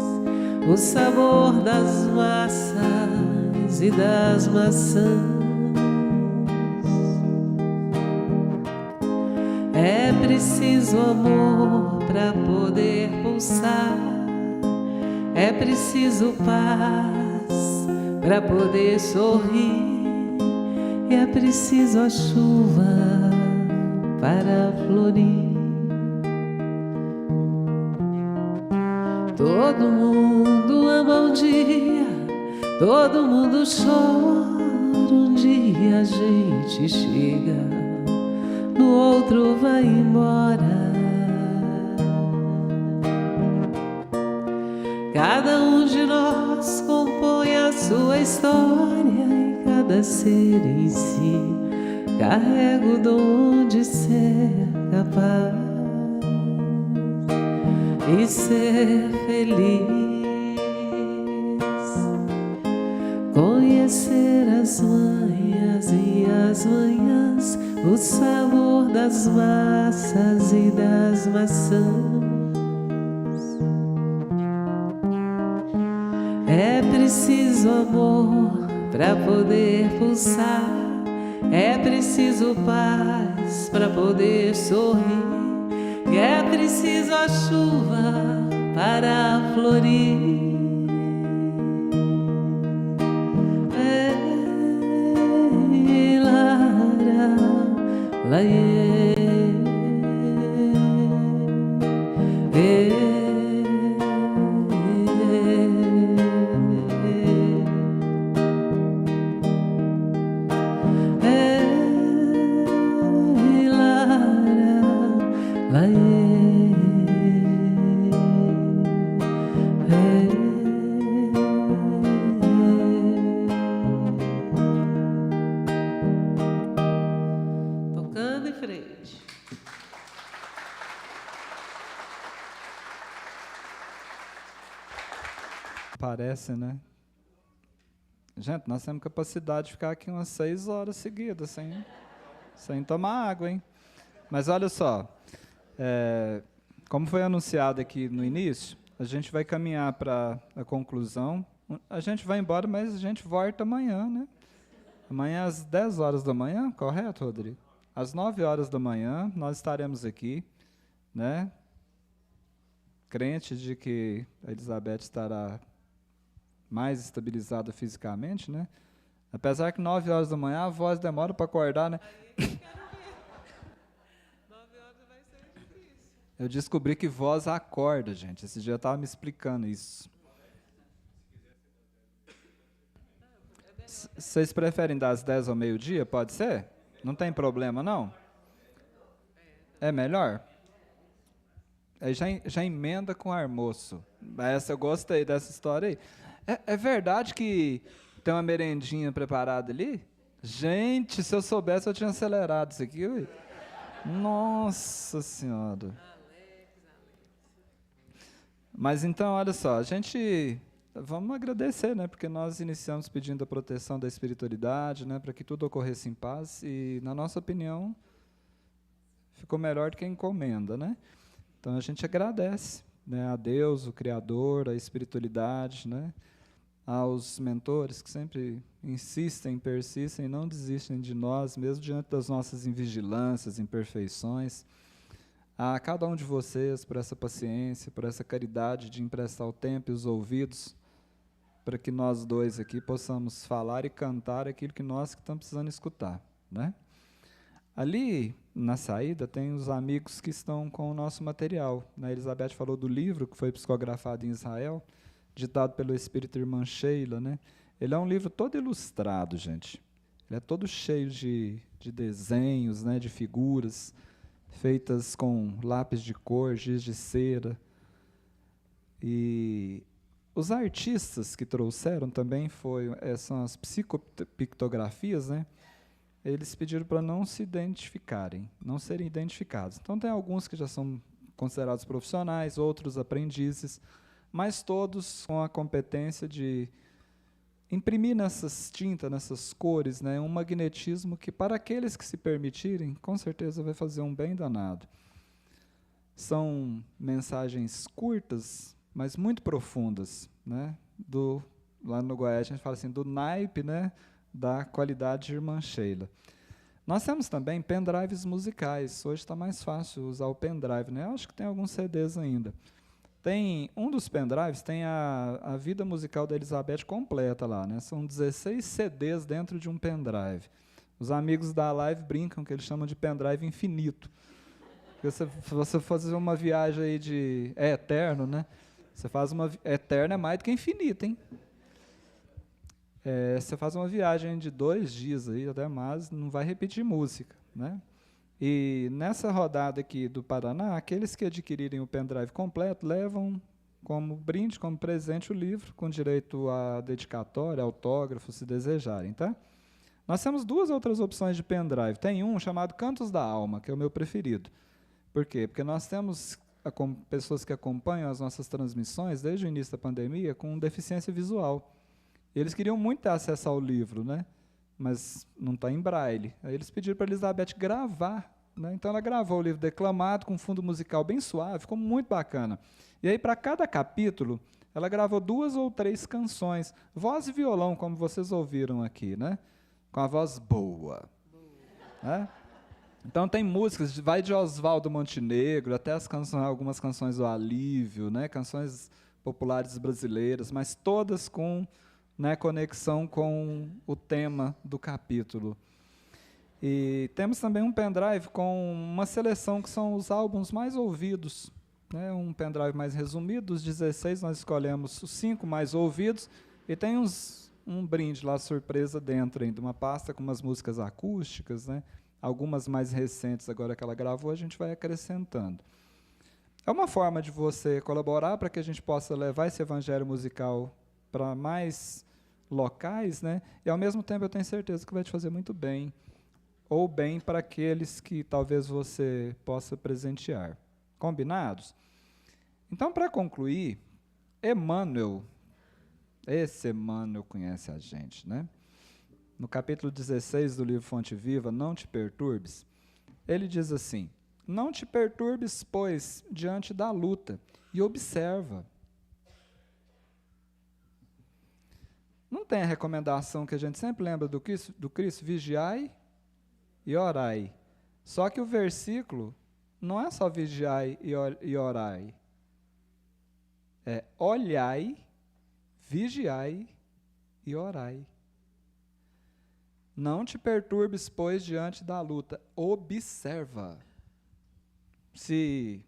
Speaker 3: o sabor das massas e das maçãs. É preciso amor para poder pulsar, é preciso paz para poder sorrir, e é preciso a chuva para florir. Todo mundo ama um dia, todo mundo chora, um dia a gente chega, no outro vai embora. Cada um de nós compõe a sua história, e cada ser em si carrega o dom de ser capaz e ser feliz. Conhecer as manhãs e as manhãs, o sabor das massas e das maçãs. É preciso amor para poder pulsar, é preciso paz para poder sorrir, e é preciso a chuva para florir. Tocando em frente.
Speaker 4: Parece, né? Gente, nós temos capacidade de ficar aqui umas 6 horas seguidas sem tomar água, hein? Mas olha só, como foi anunciado aqui no início, a gente vai caminhar para a conclusão. A gente vai embora, mas a gente volta amanhã, né? Amanhã às 10 horas da manhã, correto, Rodrigo? Às 9 horas da manhã, nós estaremos aqui, né? Crente de que a Elizabeth estará mais estabilizada fisicamente, né? Apesar que 9 horas da manhã a voz demora para acordar, né? Eu descobri que voz acorda, gente. Esse dia estava me explicando isso. Vocês preferem das 10 ao meio-dia? Pode ser? Não tem problema, não? É melhor? Aí já emenda com almoço. Eu gostei dessa história aí. É verdade que tem uma merendinha preparada ali? Gente, se eu soubesse, eu tinha acelerado isso aqui. Ui. Nossa Senhora. Mas então, olha só, vamos agradecer, né? Porque nós iniciamos pedindo a proteção da espiritualidade, né? Para que tudo ocorresse em paz. E, na nossa opinião, ficou melhor do que a encomenda, né? Então, a gente agradece, né, a Deus, o Criador, a espiritualidade, né? Aos mentores que sempre insistem, persistem e não desistem de nós, mesmo diante das nossas invigilâncias, imperfeições. A cada um de vocês por essa paciência, por essa caridade de emprestar o tempo e os ouvidos para que nós dois aqui possamos falar e cantar aquilo que nós que estamos precisando escutar, né? Ali, na saída, tem os amigos que estão com o nosso material, né? A Elizabeth falou do livro que foi psicografado em Israel, ditado pelo espírito irmã Sheila, né? Ele é um livro todo ilustrado, gente. Ele é todo cheio de desenhos, né? De figuras feitas com lápis de cor, giz de cera. E os artistas que trouxeram também são as psicopictografias, né? Eles pediram para não se identificarem, não serem identificados. Então, tem alguns que já são considerados profissionais, outros aprendizes, mas todos com a competência de imprimir nessas tintas, nessas cores, né, um magnetismo que, para aqueles que se permitirem, com certeza vai fazer um bem danado. São mensagens curtas, mas muito profundas, né? Lá no Goiás a gente fala assim, do naipe, né, da qualidade de irmã Sheila. Nós temos também pendrives musicais. Hoje está mais fácil usar o pendrive, né? Eu acho que tem alguns CDs ainda. Tem um dos pendrives, tem a vida musical da Elizabeth completa lá, né? São 16 CDs dentro de um pendrive. Os amigos da live brincam que eles chamam de pendrive infinito. Porque se você fazer uma viagem aí é eterno, né? Você faz uma eterno é mais do que infinito, hein? Você faz uma viagem de 2 dias aí, até mais, não vai repetir música, né? E nessa rodada aqui do Paraná, aqueles que adquirirem o pendrive completo levam como brinde, como presente, o livro, com direito a dedicatória, autógrafo, se desejarem, tá? Nós temos 2 outras opções de pendrive. Tem um chamado Cantos da Alma, que é o meu preferido. Por quê? Porque nós temos pessoas que acompanham as nossas transmissões desde o início da pandemia com deficiência visual. Eles queriam muito ter acesso ao livro, né? mas não está em braille. Aí eles pediram para Elizabeth gravar, né? Então ela gravou o livro declamado com um fundo musical bem suave, ficou muito bacana. E aí para cada capítulo ela gravou 2 ou 3 canções, voz e violão, como vocês ouviram aqui, né? Com a voz boa. Né? Então tem músicas, vai de Oswaldo Montenegro até algumas canções do Alívio, né? Canções populares brasileiras, mas todas com, né, conexão com o tema do capítulo. E temos também um pendrive com uma seleção que são os álbuns mais ouvidos, né? Um pendrive mais resumido, dos 16 nós escolhemos os 5 mais ouvidos, e tem um brinde lá, surpresa dentro ainda, uma pasta com umas músicas acústicas, né? Algumas mais recentes agora que ela gravou, a gente vai acrescentando. É uma forma de você colaborar para que a gente possa levar esse evangelho musical para mais locais, né? E ao mesmo tempo eu tenho certeza que vai te fazer muito bem, ou bem para aqueles que talvez você possa presentear. Combinados? Então, para concluir, Emmanuel, esse Emmanuel conhece a gente, né? No capítulo 16 do livro Fonte Viva, Não te perturbes, ele diz assim: não te perturbes, pois, diante da luta, e observa. Não tem a recomendação que a gente sempre lembra do Cristo, vigiai e orai. Só que o versículo não é só vigiai e orai. É olhai, vigiai e orai. Não te perturbes, pois, diante da luta. Observa. Se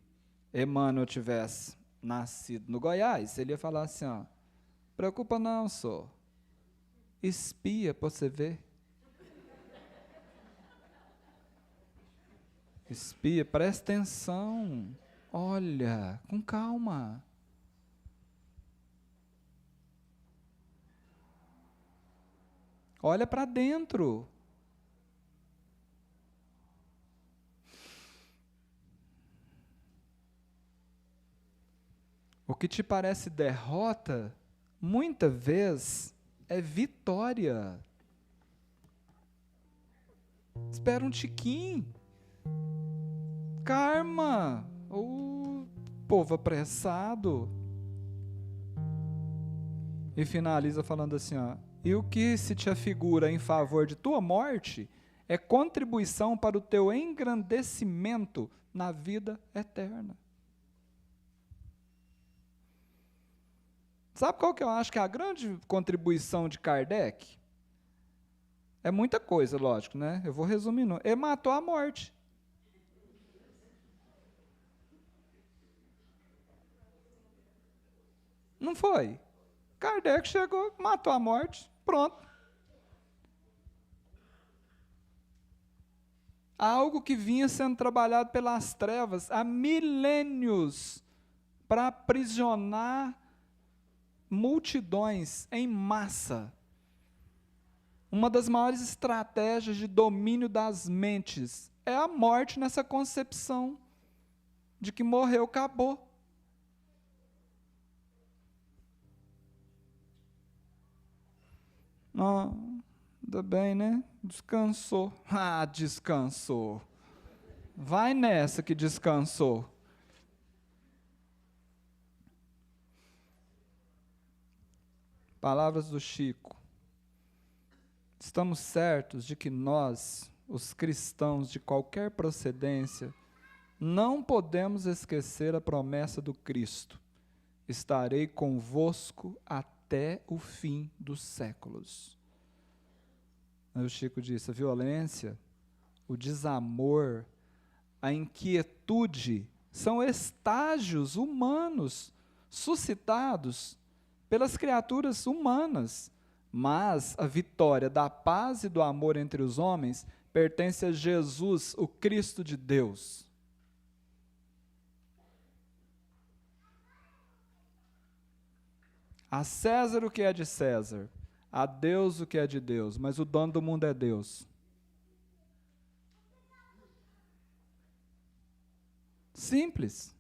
Speaker 4: Emmanuel tivesse nascido no Goiás, ele ia falar assim, ó, preocupa não, só. Espia para você ver. Espia, presta atenção. Olha, com calma. Olha para dentro. O que te parece derrota, muitas vezes é vitória. Espera um tiquinho. Karma. O povo apressado. E finaliza falando assim, ó, e o que se te afigura em favor de tua morte é contribuição para o teu engrandecimento na vida eterna. Sabe qual que eu acho que é a grande contribuição de Kardec? É muita coisa, lógico, né? Eu vou resumindo. Ele matou a morte. Não foi? Kardec chegou, matou a morte, pronto. Algo que vinha sendo trabalhado pelas trevas há milênios para aprisionar multidões em massa. Uma das maiores estratégias de domínio das mentes é a morte nessa concepção de que morreu, acabou. Ainda bem, né? Descansou. Ah, descansou. Vai nessa que descansou. Palavras do Chico. Estamos certos de que nós, os cristãos de qualquer procedência, não podemos esquecer a promessa do Cristo: estarei convosco até o fim dos séculos. Aí o Chico disse: a violência, o desamor, a inquietude são estágios humanos suscitados pelas criaturas humanas, mas a vitória da paz e do amor entre os homens pertence a Jesus, o Cristo de Deus. A César o que é de César, a Deus o que é de Deus, mas o dono do mundo é Deus. Simples.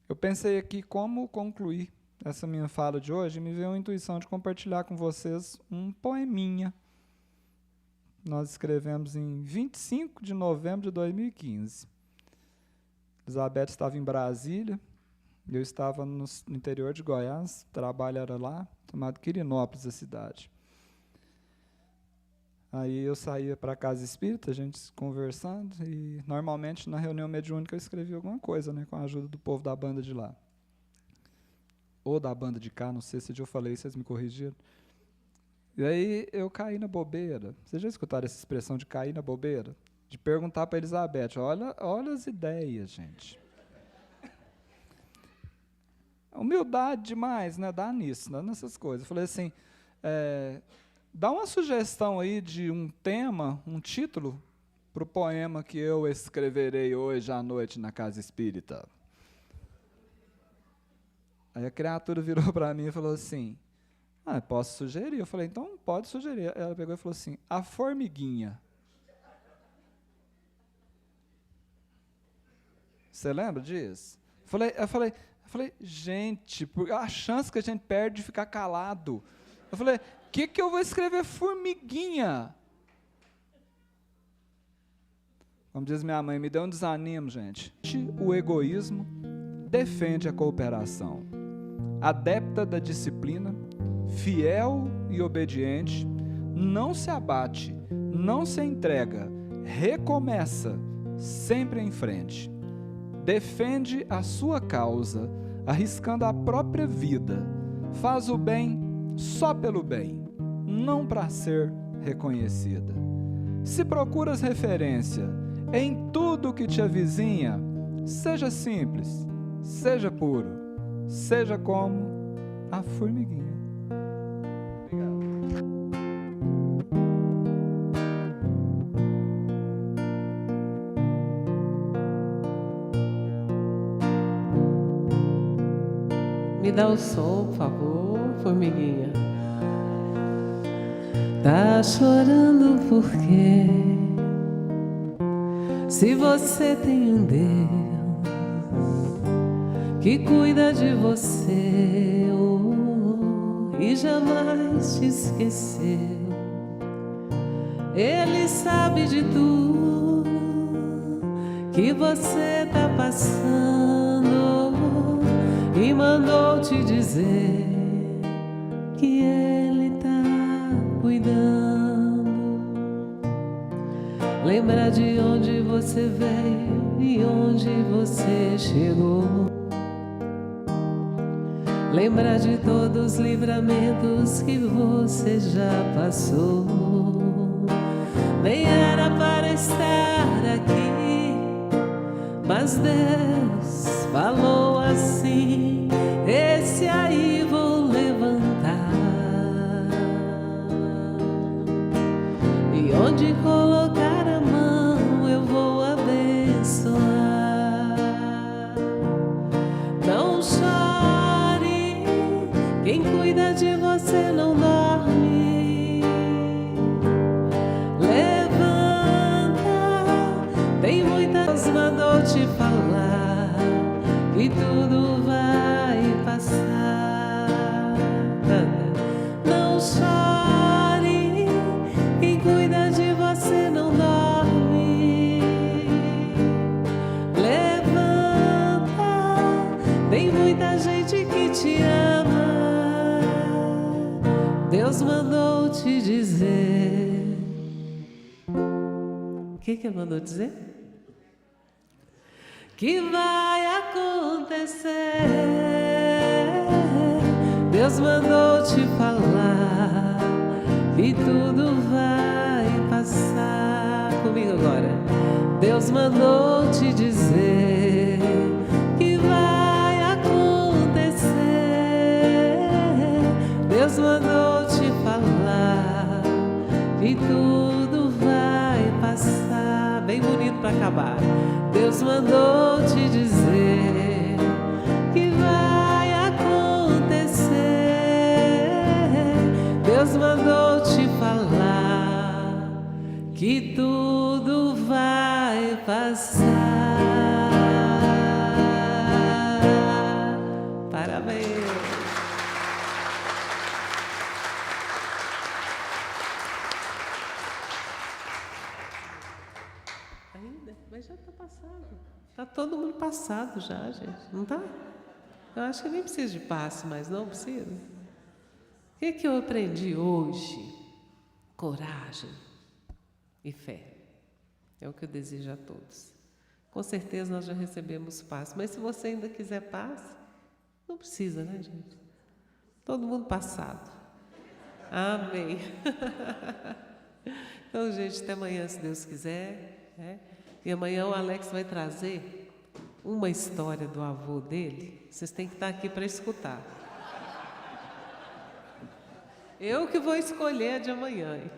Speaker 4: Eu pensei aqui como concluir essa minha fala de hoje, me veio a intuição de compartilhar com vocês um poeminha. Nós escrevemos em 25 de novembro de 2015. Elizabeth estava em Brasília, eu estava no interior de Goiás, o trabalho era lá, chamado Quirinópolis, a cidade. Aí eu saía para a casa espírita, a gente conversando, e normalmente na reunião mediúnica eu escrevia alguma coisa, né, com a ajuda do povo da banda de lá. Ou da banda de cá, não sei se eu falei, vocês me corrigiram. E aí eu caí na bobeira. Vocês já escutaram essa expressão de cair na bobeira? De perguntar para Elizabeth, olha as ideias, gente. Humildade demais, né? Dá nisso, né? Nessas coisas. Eu falei assim, dá uma sugestão aí de um tema, um título, para o poema que eu escreverei hoje à noite na casa espírita. Aí a criatura virou para mim e falou assim, posso sugerir? Eu falei, então pode sugerir. Ela pegou e falou assim, A Formiguinha. Você lembra disso? Eu falei, gente, a chance que a gente perde de ficar calado. Eu falei, o que eu vou escrever formiguinha? Como diz minha mãe, me deu um desânimo, gente. O egoísmo defende a cooperação. Adepta da disciplina, fiel e obediente, não se abate, não se entrega, recomeça, sempre em frente. Defende a sua causa, arriscando a própria vida. Faz o bem só pelo bem, não para ser reconhecida. Se procuras referência em tudo que te avizinha, seja simples, seja puro, seja como a formiguinha. Obrigado.
Speaker 3: Me dá o som, por favor, formiguinha. Tá chorando por quê? Se você tem um Deus que cuida de você e jamais te esqueceu, Ele sabe de tudo que você tá passando e mandou te dizer que Ele tá cuidando. Lembra de onde você veio e onde você chegou. Lembra de todos os livramentos que você já passou. Nem era para estar aqui, mas Deus falou assim: esse aí vou levantar, e onde colocar a mão eu vou abençoar. Não chore, quem cuida de você não dorme. Levanta, tem muitas mandou te falar que tudo vai passar. Não chore, quem cuida de você não dorme. Levanta, tem muita gente que te ama. Deus mandou te dizer. O que ele mandou dizer? Que vai acontecer. Deus mandou te falar que tudo vai passar. Comigo agora. Deus mandou te dizer que vai acontecer. Deus mandou te falar que tudo vai passar. Bem bonito para acabar. Deus mandou te dizer que vai acontecer. Deus mandou te falar que tudo vai passar. Parabéns. Tá todo mundo passado já, gente, não tá? Eu acho que nem precisa de passe, mas não precisa. O que eu aprendi hoje? Coragem e fé. É o que eu desejo a todos. Com certeza nós já recebemos passe, mas se você ainda quiser passe, não precisa, né, gente? Todo mundo passado. Amém. Então, gente, até amanhã, se Deus quiser, né? E amanhã o Alex vai trazer uma história do avô dele. Vocês têm que estar aqui para escutar. Eu que vou escolher a de amanhã, hein?